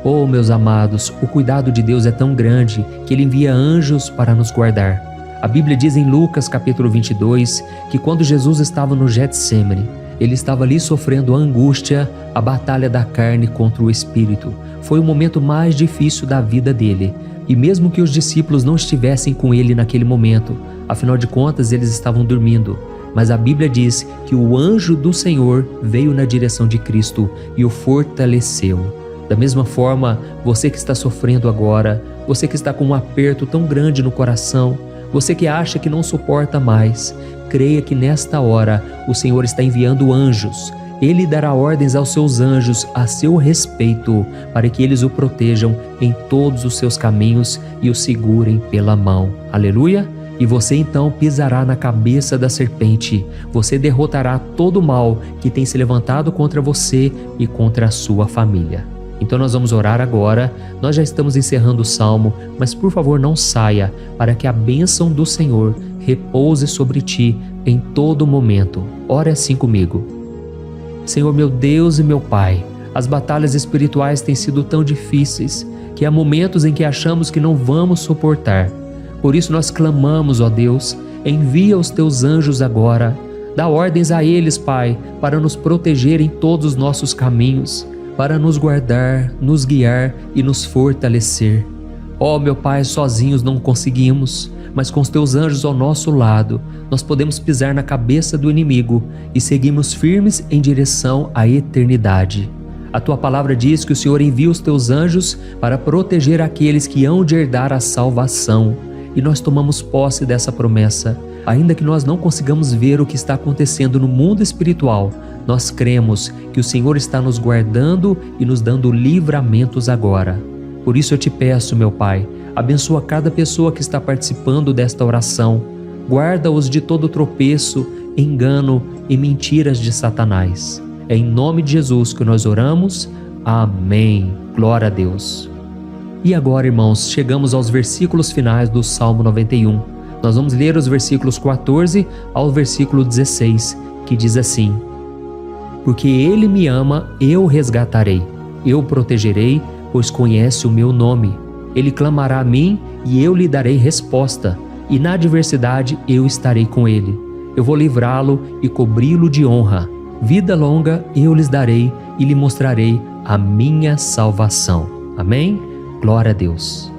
Oh, meus amados, o cuidado de Deus é tão grande que Ele envia anjos para nos guardar. A Bíblia diz em Lucas capítulo 22 que quando Jesus estava no Getsêmani, Ele estava ali sofrendo a angústia, a batalha da carne contra o espírito. Foi o momento mais difícil da vida dele. E mesmo que os discípulos não estivessem com ele naquele momento, afinal de contas eles estavam dormindo, mas a Bíblia diz que o anjo do Senhor veio na direção de Cristo e o fortaleceu. Da mesma forma, você que está sofrendo agora, você que está com um aperto tão grande no coração, você que acha que não suporta mais, creia que nesta hora o Senhor está enviando anjos. Ele dará ordens aos seus anjos a seu respeito, para que eles o protejam em todos os seus caminhos e o segurem pela mão. Aleluia! E você então pisará na cabeça da serpente. Você derrotará todo o mal que tem se levantado contra você e contra a sua família. Então nós vamos orar agora. Nós já estamos encerrando o salmo, mas por favor não saia, para que a bênção do Senhor repouse sobre ti em todo momento. Ore assim comigo. Senhor meu Deus e meu Pai, as batalhas espirituais têm sido tão difíceis que há momentos em que achamos que não vamos suportar. Por isso nós clamamos, ó Deus, envia os teus anjos agora. Dá ordens a eles, Pai, para nos proteger em todos os nossos caminhos, para nos guardar, nos guiar e nos fortalecer. Ó meu Pai, sozinhos não conseguimos, mas com os teus anjos ao nosso lado, nós podemos pisar na cabeça do inimigo e seguimos firmes em direção à eternidade. A tua palavra diz que o Senhor envia os teus anjos para proteger aqueles que hão de herdar a salvação. E nós tomamos posse dessa promessa. Ainda que nós não consigamos ver o que está acontecendo no mundo espiritual, nós cremos que o Senhor está nos guardando e nos dando livramentos agora. Por isso eu te peço, meu Pai, abençoa cada pessoa que está participando desta oração. Guarda-os de todo tropeço, engano e mentiras de Satanás. É em nome de Jesus que nós oramos. Amém. Glória a Deus. E agora, irmãos, chegamos aos versículos finais do Salmo 91. Nós vamos ler os versículos 14 ao versículo 16, que diz assim: Porque Ele me ama, eu o resgatarei. Eu o protegerei, pois conhece o meu nome. Ele clamará a mim e eu lhe darei resposta. E na adversidade eu estarei com ele. Eu vou livrá-lo e cobri-lo de honra. Vida longa eu lhes darei e lhe mostrarei a minha salvação. Amém? Glória a Deus.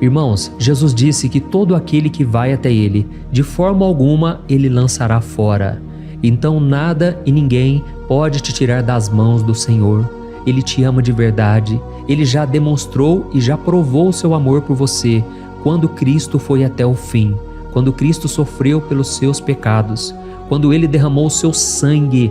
Irmãos, Jesus disse que todo aquele que vai até ele, de forma alguma ele lançará fora. Então nada e ninguém pode te tirar das mãos do Senhor. Ele te ama de verdade. Ele já demonstrou e já provou o seu amor por você quando Cristo foi até o fim, quando Cristo sofreu pelos seus pecados, quando Ele derramou o seu sangue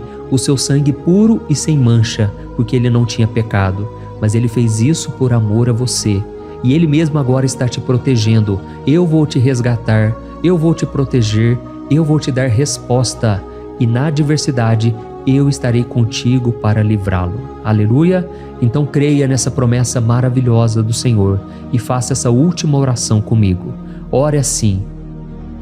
puro e sem mancha, porque Ele não tinha pecado, mas Ele fez isso por amor a você. E Ele mesmo agora está te protegendo. Eu vou te resgatar, eu vou te proteger, eu vou te dar resposta. E na adversidade, eu estarei contigo para livrá-lo. Aleluia! Então creia nessa promessa maravilhosa do Senhor e faça essa última oração comigo. Ore assim: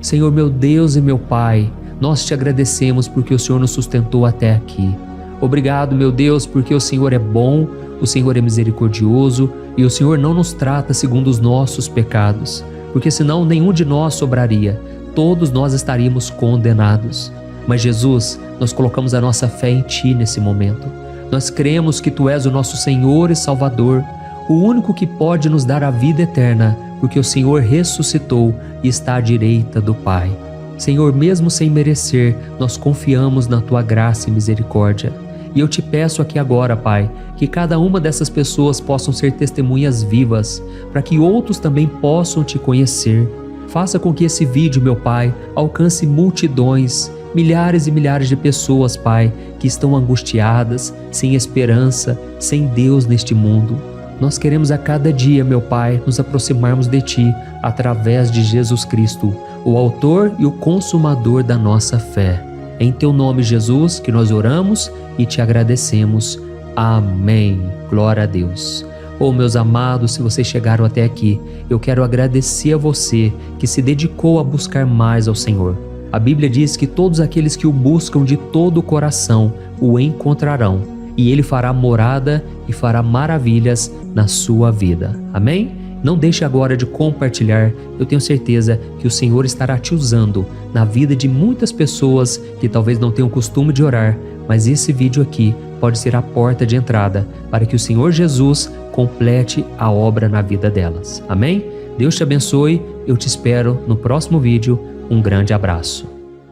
Senhor meu Deus e meu Pai, nós te agradecemos porque o Senhor nos sustentou até aqui. Obrigado, meu Deus, porque o Senhor é bom, o Senhor é misericordioso e o Senhor não nos trata segundo os nossos pecados, porque senão nenhum de nós sobraria, todos nós estaríamos condenados. Mas Jesus, nós colocamos a nossa fé em Ti nesse momento. Nós cremos que Tu és o nosso Senhor e Salvador, o único que pode nos dar a vida eterna, porque o Senhor ressuscitou e está à direita do Pai. Senhor, mesmo sem merecer, nós confiamos na Tua graça e misericórdia. E eu te peço aqui agora, Pai, que cada uma dessas pessoas possam ser testemunhas vivas, para que outros também possam Te conhecer. Faça com que esse vídeo, meu Pai, alcance multidões, milhares e milhares de pessoas, Pai, que estão angustiadas, sem esperança, sem Deus neste mundo. Nós queremos a cada dia, meu Pai, nos aproximarmos de Ti através de Jesus Cristo, o autor e o consumador da nossa fé. Em Teu nome, Jesus, que nós oramos e Te agradecemos. Amém. Glória a Deus. Oh, meus amados, se vocês chegaram até aqui, eu quero agradecer a você que se dedicou a buscar mais ao Senhor. A Bíblia diz que todos aqueles que o buscam de todo o coração o encontrarão, e Ele fará morada e fará maravilhas na sua vida. Amém? Não deixe agora de compartilhar, eu tenho certeza que o Senhor estará te usando na vida de muitas pessoas que talvez não tenham costume de orar, mas esse vídeo aqui pode ser a porta de entrada para que o Senhor Jesus complete a obra na vida delas. Amém? Deus te abençoe, eu te espero no próximo vídeo. Um grande abraço.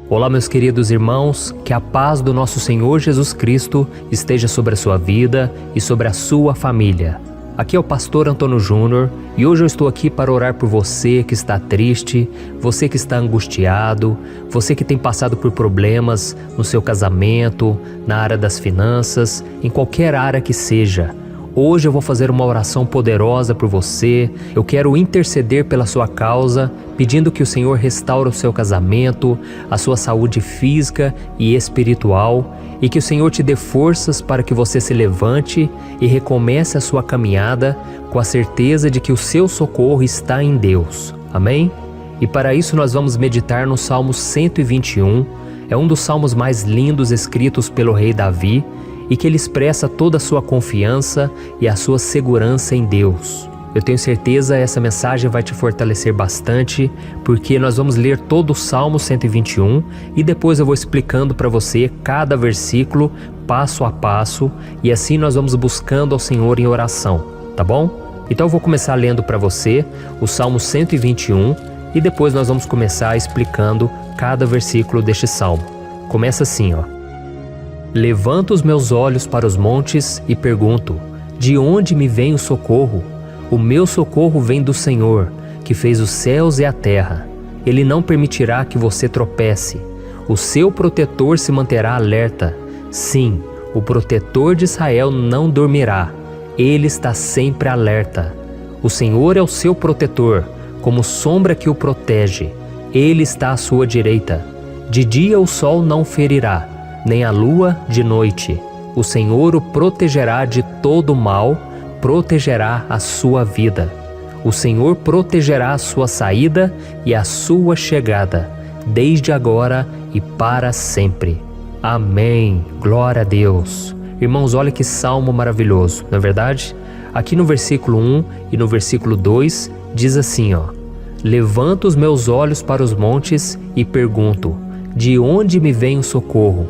Olá, meus queridos irmãos, que a paz do nosso Senhor Jesus Cristo esteja sobre a sua vida e sobre a sua família. Aqui é o pastor Antônio Júnior e hoje eu estou aqui para orar por você que está triste, você que está angustiado, você que tem passado por problemas no seu casamento, na área das finanças, em qualquer área que seja. Hoje eu vou fazer uma oração poderosa por você. Eu quero interceder pela sua causa, pedindo que o Senhor restaure o seu casamento, a sua saúde física e espiritual, e que o Senhor te dê forças para que você se levante e recomece a sua caminhada com a certeza de que o seu socorro está em Deus. Amém? E para isso nós vamos meditar no Salmo 121. É um dos salmos mais lindos escritos pelo rei Davi, e que ele expressa toda a sua confiança e a sua segurança em Deus. Eu tenho certeza que essa mensagem vai te fortalecer bastante, porque nós vamos ler todo o Salmo 121 e depois eu vou explicando para você cada versículo, passo a passo, e assim nós vamos buscando ao Senhor em oração, tá bom? Então eu vou começar lendo para você o Salmo 121 e depois nós vamos começar explicando cada versículo deste salmo. Começa assim, ó. Levanto os meus olhos para os montes e pergunto: de onde me vem o socorro? O meu socorro vem do Senhor, que fez os céus e a terra. Ele não permitirá que você tropece. O seu protetor se manterá alerta. Sim, o protetor de Israel não dormirá. Ele está sempre alerta. O Senhor é o seu protetor, como sombra que o protege. Ele está à sua direita. De dia o sol não ferirá, nem a lua de noite. O Senhor o protegerá de todo mal, protegerá a sua vida. O Senhor protegerá a sua saída e a sua chegada, desde agora e para sempre. Amém. Glória a Deus. Irmãos, olha que salmo maravilhoso, não é verdade? Aqui no versículo 1 e no versículo 2 diz assim, Levanto os meus olhos para os montes e pergunto: de onde me vem o socorro?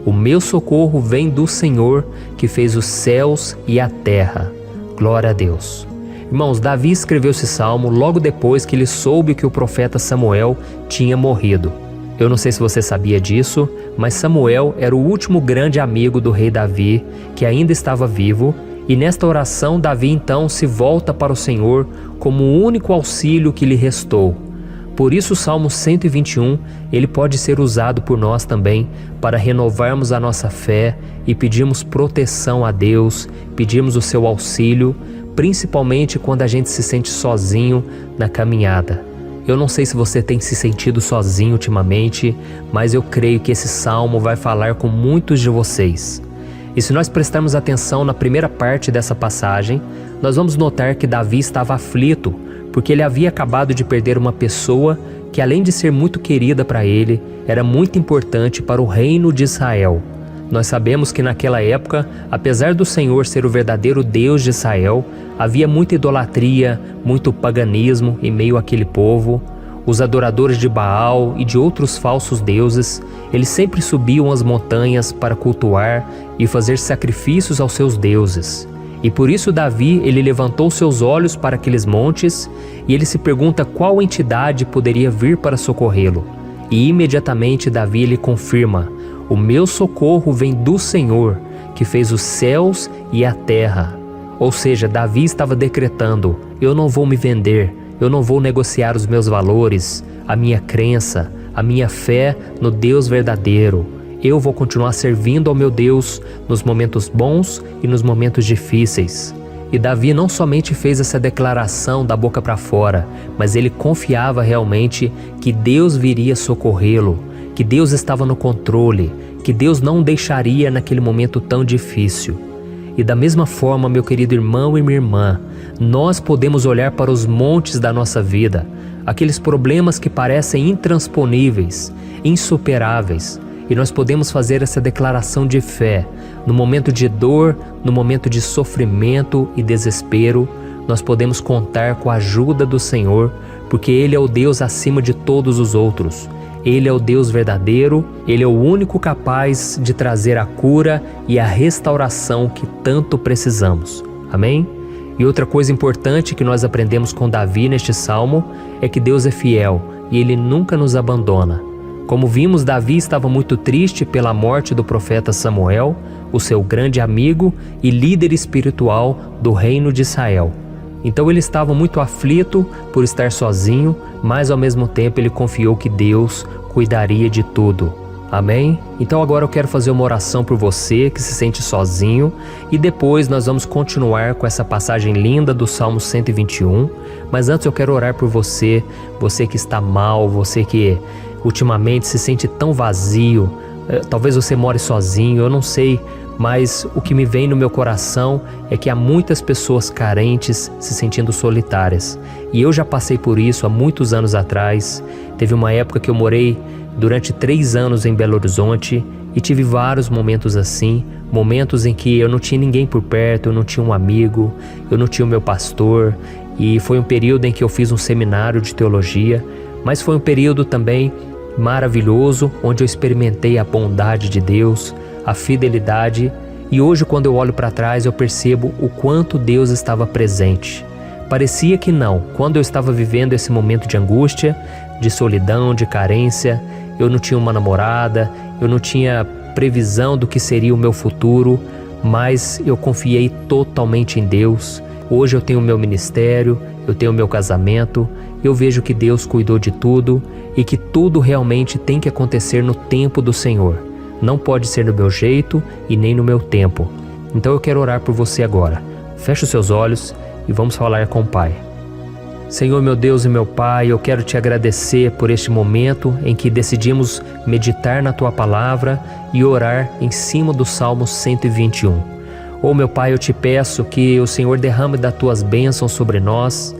O meu socorro vem do Senhor, que fez os céus e a terra. Glória a Deus. Irmãos, Davi escreveu esse salmo logo depois que ele soube que o profeta Samuel tinha morrido. Eu não sei se você sabia disso, mas Samuel era o último grande amigo do rei Davi, que ainda estava vivo, e nesta oração Davi então se volta para o Senhor como o único auxílio que lhe restou. Por isso o Salmo 121, ele pode ser usado por nós também para renovarmos a nossa fé e pedirmos proteção a Deus, pedirmos o seu auxílio, principalmente quando a gente se sente sozinho na caminhada. Eu não sei se você tem se sentido sozinho ultimamente, mas eu creio que esse salmo vai falar com muitos de vocês. E se nós prestarmos atenção na primeira parte dessa passagem, nós vamos notar que Davi estava aflito, porque ele havia acabado de perder uma pessoa que, além de ser muito querida para ele, era muito importante para o reino de Israel. Nós sabemos que naquela época, apesar do Senhor ser o verdadeiro Deus de Israel, havia muita idolatria, muito paganismo em meio àquele povo. Os adoradores de Baal e de outros falsos deuses, eles sempre subiam as montanhas para cultuar e fazer sacrifícios aos seus deuses. E por isso Davi, ele levantou seus olhos para aqueles montes e ele se pergunta qual entidade poderia vir para socorrê-lo. E imediatamente Davi ele confirma: o meu socorro vem do Senhor, que fez os céus e a terra. Ou seja, Davi estava decretando: eu não vou me vender, eu não vou negociar os meus valores, a minha crença, a minha fé no Deus verdadeiro. Eu vou continuar servindo ao meu Deus nos momentos bons e nos momentos difíceis. E Davi não somente fez essa declaração da boca para fora, mas ele confiava realmente que Deus viria socorrê-lo, que Deus estava no controle, que Deus não o deixaria naquele momento tão difícil. E da mesma forma, meu querido irmão e minha irmã, nós podemos olhar para os montes da nossa vida, aqueles problemas que parecem intransponíveis, insuperáveis, e nós podemos fazer essa declaração de fé. No momento de dor, no momento de sofrimento e desespero, nós podemos contar com a ajuda do Senhor, porque Ele é o Deus acima de todos os outros. Ele é o Deus verdadeiro, Ele é o único capaz de trazer a cura e a restauração que tanto precisamos. Amém? E outra coisa importante que nós aprendemos com Davi neste salmo é que Deus é fiel e Ele nunca nos abandona. Como vimos, Davi estava muito triste pela morte do profeta Samuel, o seu grande amigo e líder espiritual do reino de Israel. Então ele estava muito aflito por estar sozinho, mas ao mesmo tempo ele confiou que Deus cuidaria de tudo. Amém? Então agora eu quero fazer uma oração por você que se sente sozinho e depois nós vamos continuar com essa passagem linda do Salmo 121. Mas antes eu quero orar por você, você que está mal, você que ultimamente se sente tão vazio, talvez você more sozinho, eu não sei, mas o que me vem no meu coração é que há muitas pessoas carentes se sentindo solitárias. E eu já passei por isso há muitos anos atrás. Teve uma época que eu morei durante 3 anos em Belo Horizonte e tive vários momentos assim, momentos em que eu não tinha ninguém por perto, eu não tinha um amigo, eu não tinha o meu pastor, e foi um período em que eu fiz um seminário de teologia, mas foi um período também maravilhoso, onde eu experimentei a bondade de Deus, a fidelidade, e hoje quando eu olho para trás eu percebo o quanto Deus estava presente. Parecia que não, quando eu estava vivendo esse momento de angústia, de solidão, de carência, eu não tinha uma namorada, eu não tinha previsão do que seria o meu futuro, mas eu confiei totalmente em Deus. Hoje eu tenho o meu ministério, eu tenho o meu casamento, eu vejo que Deus cuidou de tudo e que tudo realmente tem que acontecer no tempo do Senhor. Não pode ser no meu jeito e nem no meu tempo. Então eu quero orar por você agora. Feche os seus olhos e vamos falar com o Pai. Senhor, meu Deus e meu Pai, eu quero te agradecer por este momento em que decidimos meditar na Tua Palavra e orar em cima do Salmo 121. Oh, meu Pai, eu te peço que o Senhor derrame das Tuas bênçãos sobre nós,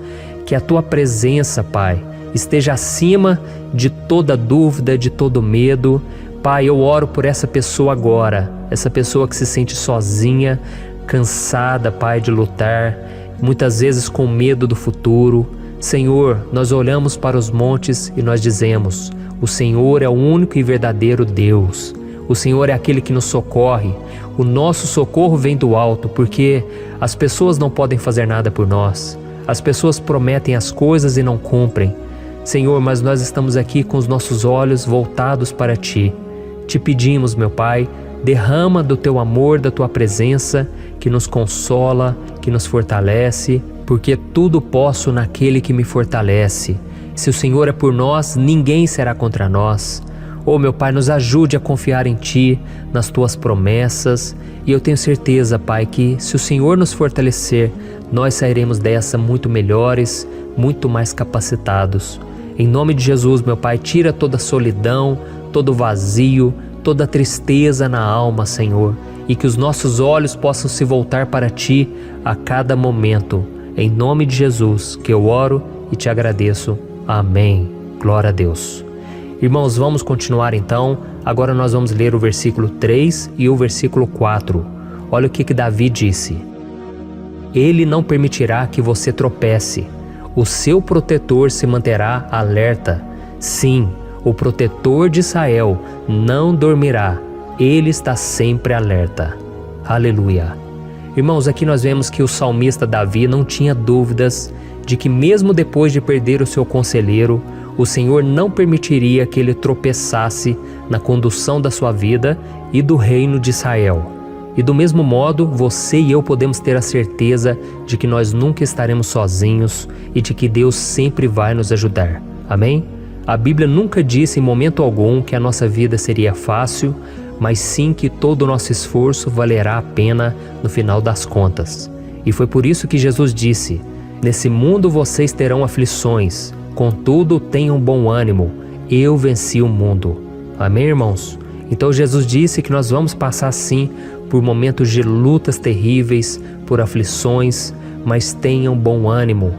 que a Tua presença, Pai, esteja acima de toda dúvida, de todo medo. Pai, eu oro por essa pessoa agora, essa pessoa que se sente sozinha, cansada, Pai, de lutar, muitas vezes com medo do futuro. Senhor, nós olhamos para os montes e nós dizemos: o Senhor é o único e verdadeiro Deus. O Senhor é aquele que nos socorre. O nosso socorro vem do alto, porque as pessoas não podem fazer nada por nós. As pessoas prometem as coisas e não cumprem. Senhor, mas nós estamos aqui com os nossos olhos voltados para Ti. Te pedimos, meu Pai, derrama do Teu amor, da Tua presença, que nos consola, que nos fortalece, porque tudo posso naquele que me fortalece. Se o Senhor é por nós, ninguém será contra nós. Oh, meu Pai, nos ajude a confiar em Ti, nas Tuas promessas, e eu tenho certeza, Pai, que se o Senhor nos fortalecer, nós sairemos dessa muito melhores, muito mais capacitados. Em nome de Jesus, meu Pai, tira toda a solidão, todo o vazio, toda a tristeza na alma, Senhor, e que os nossos olhos possam se voltar para Ti a cada momento. Em nome de Jesus que eu oro e te agradeço. Amém. Glória a Deus. Irmãos, vamos continuar então. Agora nós vamos ler o versículo 3 e o versículo 4. Olha o que Davi disse: Ele não permitirá que você tropece. O seu protetor se manterá alerta. Sim, o protetor de Israel não dormirá. Ele está sempre alerta. Aleluia. Irmãos, aqui nós vemos que o salmista Davi não tinha dúvidas de que mesmo depois de perder o seu conselheiro, o Senhor não permitiria que ele tropeçasse na condução da sua vida e do reino de Israel. E do mesmo modo, você e eu podemos ter a certeza de que nós nunca estaremos sozinhos e de que Deus sempre vai nos ajudar. Amém? A Bíblia nunca disse em momento algum que a nossa vida seria fácil, mas sim que todo o nosso esforço valerá a pena no final das contas. E foi por isso que Jesus disse: Nesse mundo vocês terão aflições, contudo tenham bom ânimo, eu venci o mundo. Amém, irmãos? Então Jesus disse que nós vamos passar sim por momentos de lutas terríveis, por aflições, mas tenham bom ânimo.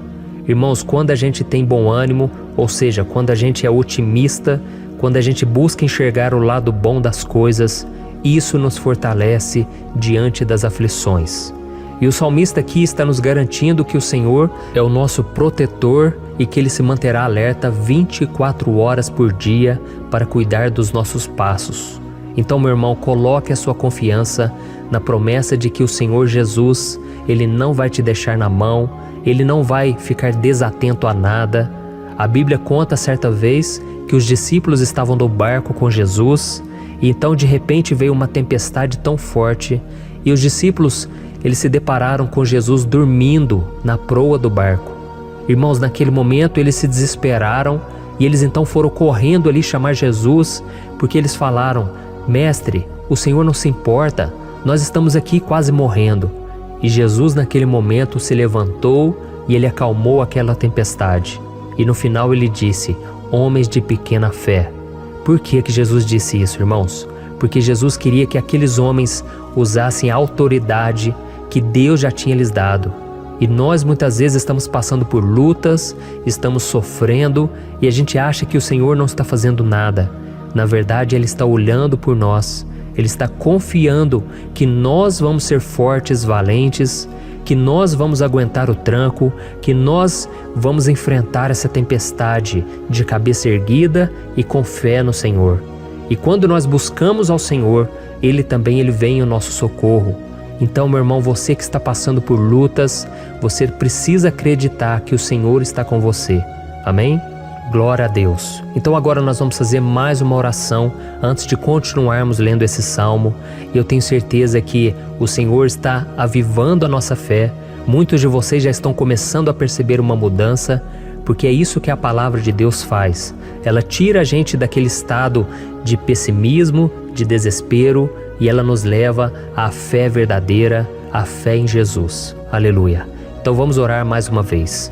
Irmãos, quando a gente tem bom ânimo, ou seja, quando a gente é otimista, quando a gente busca enxergar o lado bom das coisas, isso nos fortalece diante das aflições. E o salmista aqui está nos garantindo que o Senhor é o nosso protetor e que Ele se manterá alerta 24 horas por dia para cuidar dos nossos passos. Então, meu irmão, coloque a sua confiança na promessa de que o Senhor Jesus, Ele não vai te deixar na mão, Ele não vai ficar desatento a nada. A Bíblia conta certa vez que os discípulos estavam no barco com Jesus e então de repente veio uma tempestade tão forte e os discípulos eles se depararam com Jesus dormindo na proa do barco. Irmãos, naquele momento eles se desesperaram e eles então foram correndo ali chamar Jesus, porque eles falaram: Mestre, o Senhor não se importa, nós estamos aqui quase morrendo. E Jesus naquele momento se levantou e Ele acalmou aquela tempestade. E no final Ele disse: Homens de pequena fé. Por que Jesus disse isso, irmãos? Porque Jesus queria que aqueles homens usassem a autoridade que Deus já tinha lhes dado. E nós muitas vezes estamos passando por lutas, estamos sofrendo e a gente acha que o Senhor não está fazendo nada. Na verdade, Ele está olhando por nós. Ele está confiando que nós vamos ser fortes, valentes, que nós vamos aguentar o tranco, que nós vamos enfrentar essa tempestade de cabeça erguida e com fé no Senhor. E quando nós buscamos ao Senhor, Ele vem em nosso socorro. Então, meu irmão, você que está passando por lutas, você precisa acreditar que o Senhor está com você. Amém? Glória a Deus. Então agora nós vamos fazer mais uma oração antes de continuarmos lendo esse salmo. E eu tenho certeza que o Senhor está avivando a nossa fé. Muitos de vocês já estão começando a perceber uma mudança, porque é isso que a palavra de Deus faz. Ela tira a gente daquele estado de pessimismo, de desespero, e ela nos leva à fé verdadeira, à fé em Jesus. Aleluia. Então vamos orar mais uma vez.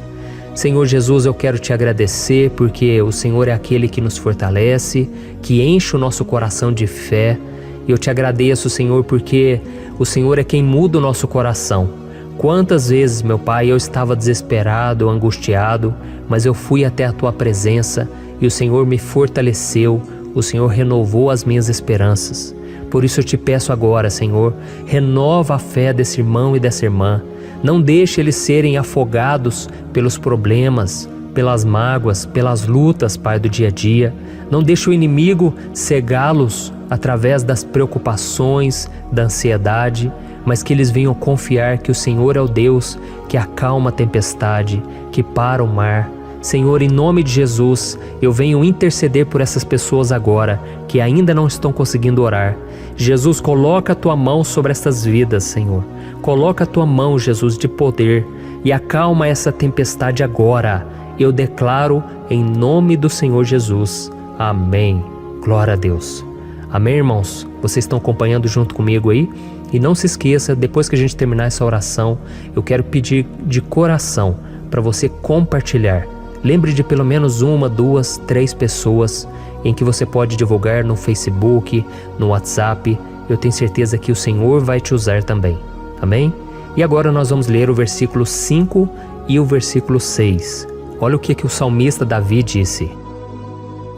Senhor Jesus, eu quero te agradecer porque o Senhor é aquele que nos fortalece, que enche o nosso coração de fé. E eu te agradeço, Senhor, porque o Senhor é quem muda o nosso coração. Quantas vezes, meu Pai, eu estava desesperado, angustiado, mas eu fui até a Tua presença e o Senhor me fortaleceu, o Senhor renovou as minhas esperanças. Por isso eu te peço agora, Senhor, renova a fé desse irmão e dessa irmã. Não deixe eles serem afogados pelos problemas, pelas mágoas, pelas lutas, Pai, do dia a dia. Não deixe o inimigo cegá-los através das preocupações, da ansiedade, mas que eles venham confiar que o Senhor é o Deus que acalma a tempestade, que para o mar. Senhor, em nome de Jesus, eu venho interceder por essas pessoas agora que ainda não estão conseguindo orar. Jesus, coloca a Tua mão sobre estas vidas, Senhor. Coloca a Tua mão, Jesus, de poder e acalma essa tempestade agora. Eu declaro em nome do Senhor Jesus. Amém. Glória a Deus. Amém, irmãos? Vocês estão acompanhando junto comigo aí? E não se esqueça, depois que a gente terminar essa oração, eu quero pedir de coração para você compartilhar. Lembre de pelo menos 1, 2, 3 pessoas em que você pode divulgar no Facebook, no WhatsApp. Eu tenho certeza que o Senhor vai te usar também. Amém? E agora nós vamos ler o versículo 5 e o versículo 6. Olha o que o salmista Davi disse.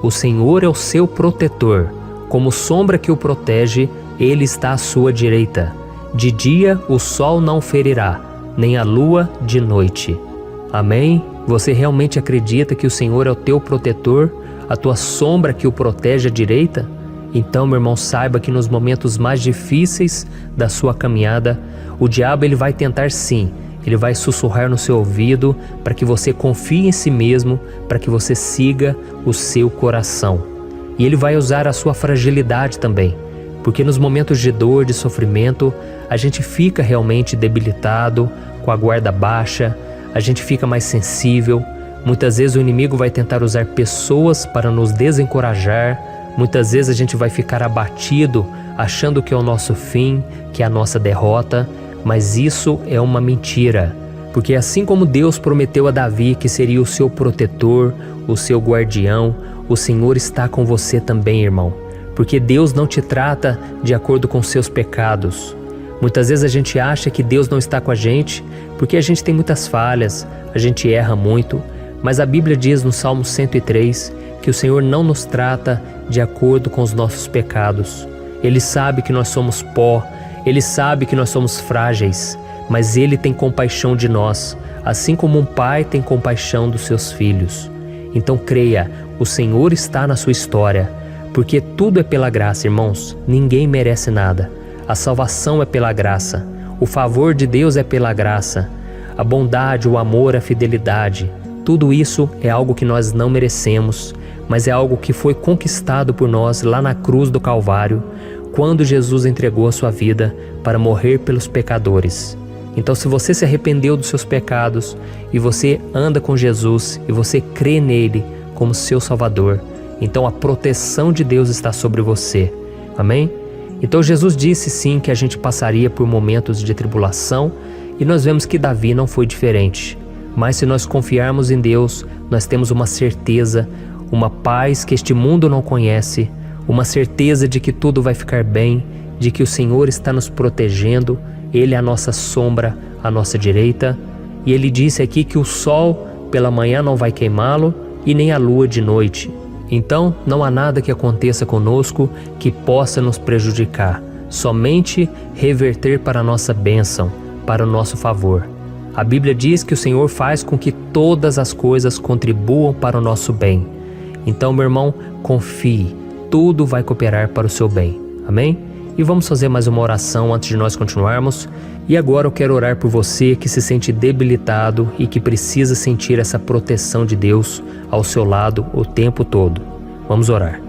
O Senhor é o seu protetor, como sombra que o protege, Ele está à sua direita. De dia o sol não ferirá, nem a lua de noite. Amém? Você realmente acredita que o Senhor é o teu protetor, a tua sombra que o protege à direita? Então, meu irmão, saiba que nos momentos mais difíceis da sua caminhada, o diabo ele vai tentar sim, ele vai sussurrar no seu ouvido para que você confie em si mesmo, para que você siga o seu coração. E ele vai usar a sua fragilidade também, porque nos momentos de dor, de sofrimento, a gente fica realmente debilitado, com a guarda baixa, a gente fica mais sensível. Muitas vezes o inimigo vai tentar usar pessoas para nos desencorajar. Muitas vezes a gente vai ficar abatido, achando que é o nosso fim, que é a nossa derrota. Mas isso é uma mentira. Porque assim como Deus prometeu a Davi que seria o seu protetor, o seu guardião, o Senhor está com você também, irmão. Porque Deus não te trata de acordo com seus pecados. Muitas vezes a gente acha que Deus não está com a gente porque a gente tem muitas falhas, a gente erra muito, mas a Bíblia diz no Salmo 103 que o Senhor não nos trata de acordo com os nossos pecados. Ele sabe que nós somos pó, Ele sabe que nós somos frágeis, mas Ele tem compaixão de nós, assim como um pai tem compaixão dos seus filhos. Então creia, o Senhor está na sua história, porque tudo é pela graça, irmãos, ninguém merece nada. A salvação é pela graça, o favor de Deus é pela graça, a bondade, o amor, a fidelidade, tudo isso é algo que nós não merecemos, mas é algo que foi conquistado por nós lá na cruz do Calvário, quando Jesus entregou a sua vida para morrer pelos pecadores. Então, se você se arrependeu dos seus pecados e você anda com Jesus e você crê nele como seu Salvador, então a proteção de Deus está sobre você. Amém? Então Jesus disse sim que a gente passaria por momentos de tribulação e nós vemos que Davi não foi diferente. Mas se nós confiarmos em Deus, nós temos uma certeza, uma paz que este mundo não conhece, uma certeza de que tudo vai ficar bem, de que o Senhor está nos protegendo, Ele é a nossa sombra, à nossa direita. E Ele disse aqui que o sol pela manhã não vai queimá-lo e nem a lua de noite. Então, não há nada que aconteça conosco que possa nos prejudicar, somente reverter para a nossa bênção, para o nosso favor. A Bíblia diz que o Senhor faz com que todas as coisas contribuam para o nosso bem. Então, meu irmão, confie, tudo vai cooperar para o seu bem. Amém? E vamos fazer mais uma oração antes de nós continuarmos. E agora eu quero orar por você que se sente debilitado e que precisa sentir essa proteção de Deus ao seu lado o tempo todo. Vamos orar.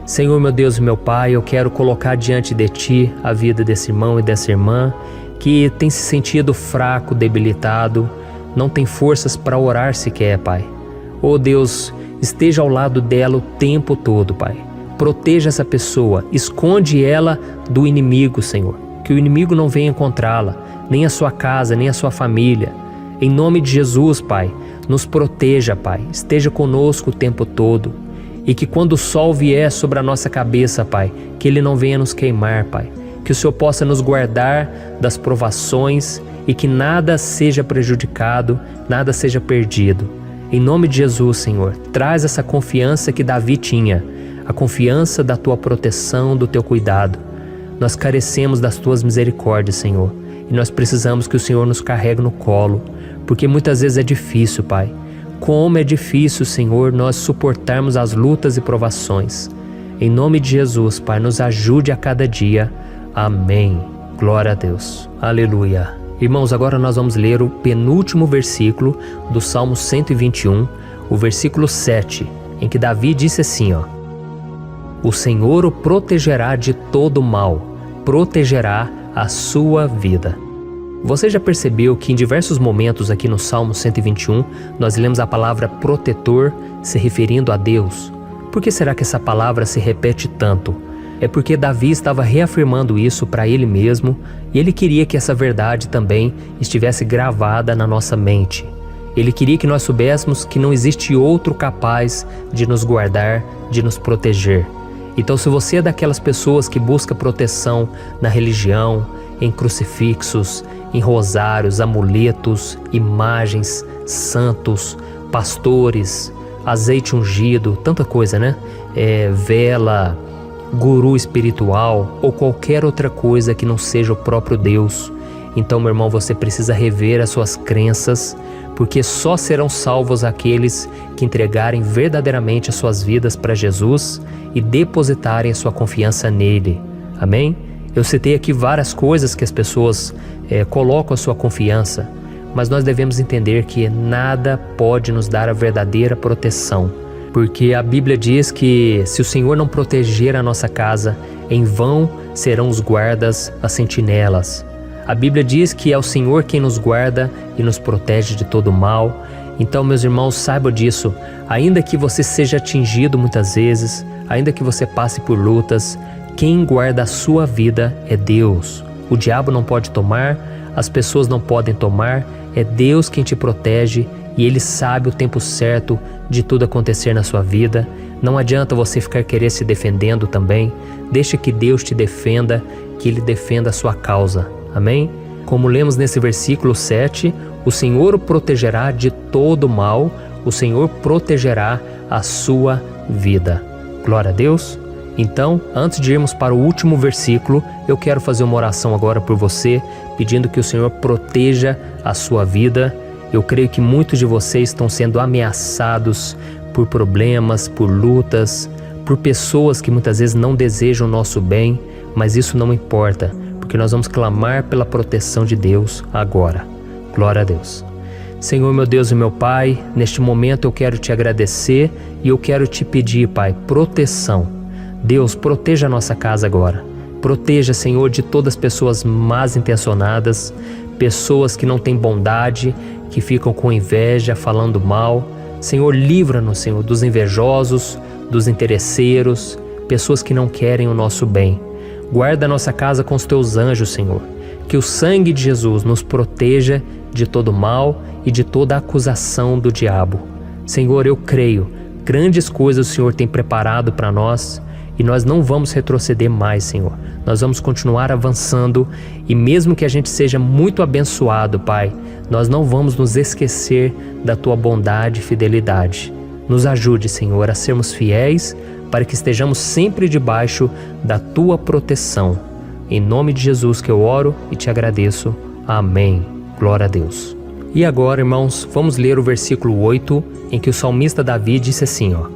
Senhor, meu Deus e meu Pai, eu quero colocar diante de Ti a vida desse irmão e dessa irmã que tem se sentido fraco, debilitado, não tem forças para orar sequer, Pai. Oh Deus, esteja ao lado dela o tempo todo, Pai. Proteja essa pessoa, esconde ela do inimigo, Senhor. Que o inimigo não venha encontrá-la, nem a sua casa, nem a sua família. Em nome de Jesus, Pai, nos proteja, Pai. Esteja conosco o tempo todo. E que quando o sol vier sobre a nossa cabeça, Pai, que ele não venha nos queimar, Pai. Que o Senhor possa nos guardar das provações e que nada seja prejudicado, nada seja perdido. Em nome de Jesus, Senhor, traz essa confiança que Davi tinha, a confiança da Tua proteção, do Teu cuidado. Nós carecemos das Tuas misericórdias, Senhor, e nós precisamos que o Senhor nos carregue no colo, porque muitas vezes é difícil, Pai. Como é difícil, Senhor, nós suportarmos as lutas e provações. Em nome de Jesus, Pai, nos ajude a cada dia. Amém. Glória a Deus. Aleluia. Irmãos, agora nós vamos ler o penúltimo versículo do Salmo 121, o versículo 7, em que Davi disse assim, ó: O Senhor o protegerá de todo mal, protegerá a sua vida. Você já percebeu que em diversos momentos aqui no Salmo 121, nós lemos a palavra protetor se referindo a Deus? Por que será que essa palavra se repete tanto? É porque Davi estava reafirmando isso para ele mesmo e ele queria que essa verdade também estivesse gravada na nossa mente. Ele queria que nós soubéssemos que não existe outro capaz de nos guardar, de nos proteger. Então, se você é daquelas pessoas que busca proteção na religião, em crucifixos, em rosários, amuletos, imagens, santos, pastores, azeite ungido, tanta coisa, né? Vela, guru espiritual ou qualquer outra coisa que não seja o próprio Deus. Então, meu irmão, você precisa rever as suas crenças, porque só serão salvos aqueles que entregarem verdadeiramente as suas vidas para Jesus e depositarem a sua confiança nele. Amém? Eu citei aqui várias coisas que as pessoas colocam a sua confiança, mas nós devemos entender que nada pode nos dar a verdadeira proteção, porque a Bíblia diz que se o Senhor não proteger a nossa casa, em vão serão os guardas, as sentinelas. A Bíblia diz que é o Senhor quem nos guarda e nos protege de todo mal. Então, meus irmãos, saibam disso. Ainda que você seja atingido muitas vezes, ainda que você passe por lutas, quem guarda a sua vida é Deus. O diabo não pode tomar, as pessoas não podem tomar, é Deus quem te protege e Ele sabe o tempo certo de tudo acontecer na sua vida. Não adianta você ficar querer se defendendo também. Deixa que Deus te defenda, que Ele defenda a sua causa. Amém? Como lemos nesse versículo 7, o Senhor o protegerá de todo mal, o Senhor protegerá a sua vida. Glória a Deus. Então, antes de irmos para o último versículo, eu quero fazer uma oração agora por você, pedindo que o Senhor proteja a sua vida. Eu creio que muitos de vocês estão sendo ameaçados por problemas, por lutas, por pessoas que muitas vezes não desejam o nosso bem, mas isso não importa, porque nós vamos clamar pela proteção de Deus agora. Glória a Deus. Senhor, meu Deus e meu Pai, neste momento eu quero te agradecer e eu quero te pedir, Pai, proteção. Deus, proteja a nossa casa agora. Proteja, Senhor, de todas as pessoas más intencionadas, pessoas que não têm bondade, que ficam com inveja, falando mal. Senhor, livra-nos, Senhor, dos invejosos, dos interesseiros, pessoas que não querem o nosso bem. Guarda a nossa casa com os teus anjos, Senhor. Que o sangue de Jesus nos proteja de todo mal e de toda acusação do diabo. Senhor, eu creio, grandes coisas o Senhor tem preparado para nós e nós não vamos retroceder mais, Senhor. Nós vamos continuar avançando e mesmo que a gente seja muito abençoado, Pai, nós não vamos nos esquecer da Tua bondade e fidelidade. Nos ajude, Senhor, a sermos fiéis para que estejamos sempre debaixo da Tua proteção. Em nome de Jesus que eu oro e te agradeço. Amém. Glória a Deus. E agora, irmãos, vamos ler o versículo 8, em que o salmista Davi disse assim, ó: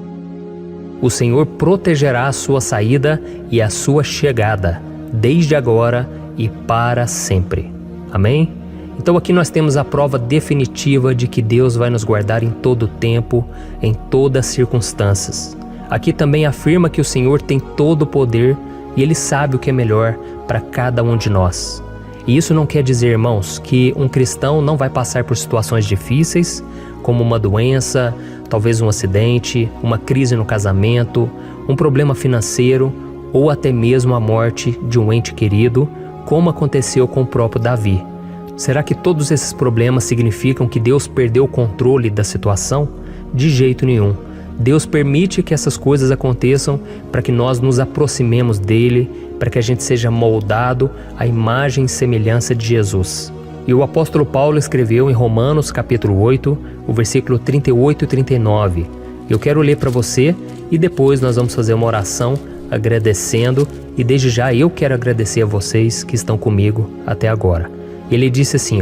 O Senhor protegerá a sua saída e a sua chegada, desde agora e para sempre. Amém? Então aqui nós temos a prova definitiva de que Deus vai nos guardar em todo o tempo, em todas as circunstâncias. Aqui também afirma que o Senhor tem todo o poder e Ele sabe o que é melhor para cada um de nós. E isso não quer dizer, irmãos, que um cristão não vai passar por situações difíceis, como uma doença, talvez um acidente, uma crise no casamento, um problema financeiro ou até mesmo a morte de um ente querido, como aconteceu com o próprio Davi. Será que todos esses problemas significam que Deus perdeu o controle da situação? De jeito nenhum. Deus permite que essas coisas aconteçam para que nós nos aproximemos dele, para que a gente seja moldado à imagem e semelhança de Jesus. E o apóstolo Paulo escreveu em Romanos capítulo 8, o versículo 38 e 39. Eu quero ler para você e depois nós vamos fazer uma oração agradecendo, e desde já eu quero agradecer a vocês que estão comigo até agora. Ele disse assim,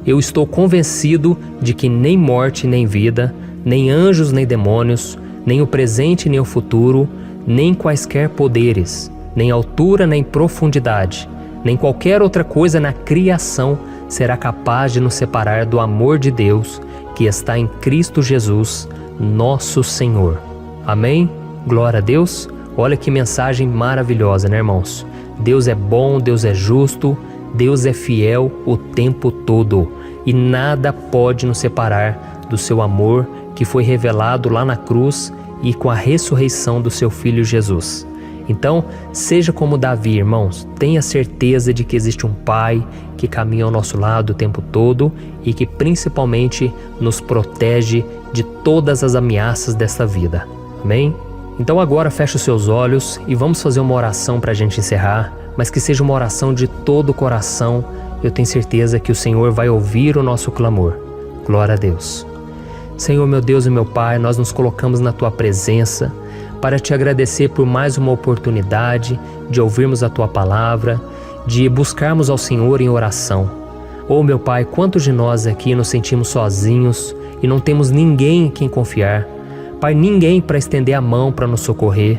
eu estou convencido de que nem morte nem vida, nem anjos nem demônios, nem o presente nem o futuro, nem quaisquer poderes, nem altura nem profundidade, nem qualquer outra coisa na criação será capaz de nos separar do amor de Deus que está em Cristo Jesus, nosso Senhor. Amém? Glória a Deus. Olha que mensagem maravilhosa, né, irmãos? Deus é bom, Deus é justo, Deus é fiel o tempo todo e nada pode nos separar do seu amor que foi revelado lá na cruz e com a ressurreição do seu Filho Jesus. Então, seja como Davi, irmãos, tenha certeza de que existe um Pai que caminha ao nosso lado o tempo todo e que principalmente nos protege de todas as ameaças desta vida. Amém? Então agora feche os seus olhos e vamos fazer uma oração para a gente encerrar, mas que seja uma oração de todo o coração. Eu tenho certeza que o Senhor vai ouvir o nosso clamor. Glória a Deus. Senhor, meu Deus e meu Pai, nós nos colocamos na Tua presença para Te agradecer por mais uma oportunidade de ouvirmos a Tua palavra, de buscarmos ao Senhor em oração. Oh, meu Pai, quantos de nós aqui nos sentimos sozinhos e não temos ninguém em quem confiar. Pai, ninguém para estender a mão para nos socorrer.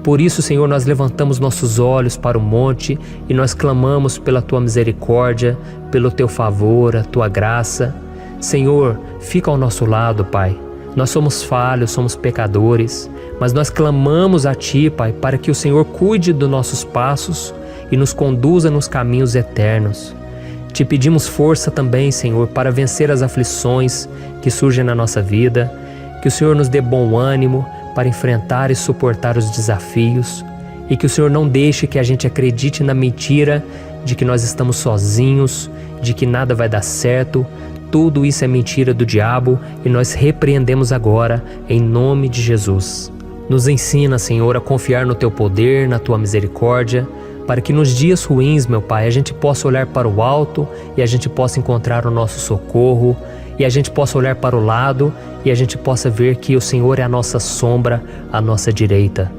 Por isso, Senhor, nós levantamos nossos olhos para o monte e nós clamamos pela Tua misericórdia, pelo Teu favor, a Tua graça. Senhor, fica ao nosso lado, Pai. Nós somos falhos, somos pecadores, mas nós clamamos a Ti, Pai, para que o Senhor cuide dos nossos passos e nos conduza nos caminhos eternos. Te pedimos força também, Senhor, para vencer as aflições que surgem na nossa vida, que o Senhor nos dê bom ânimo para enfrentar e suportar os desafios e que o Senhor não deixe que a gente acredite na mentira de que nós estamos sozinhos, de que nada vai dar certo. Tudo isso é mentira do diabo e nós repreendemos agora em nome de Jesus. Nos ensina, Senhor, a confiar no Teu poder, na Tua misericórdia, para que nos dias ruins, meu Pai, a gente possa olhar para o alto e a gente possa encontrar o nosso socorro, e a gente possa olhar para o lado e a gente possa ver que o Senhor é a nossa sombra, a nossa direita.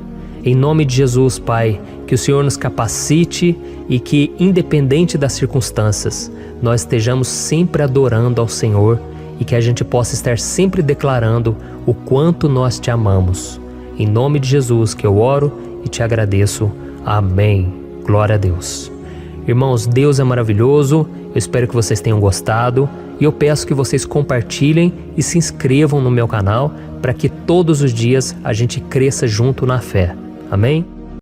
Em nome de Jesus, Pai, que o Senhor nos capacite e que, independente das circunstâncias, nós estejamos sempre adorando ao Senhor e que a gente possa estar sempre declarando o quanto nós Te amamos. Em nome de Jesus que eu oro e Te agradeço. Amém. Glória a Deus. Irmãos, Deus é maravilhoso. Eu espero que vocês tenham gostado e eu peço que vocês compartilhem e se inscrevam no meu canal para que todos os dias a gente cresça junto na fé. Amém?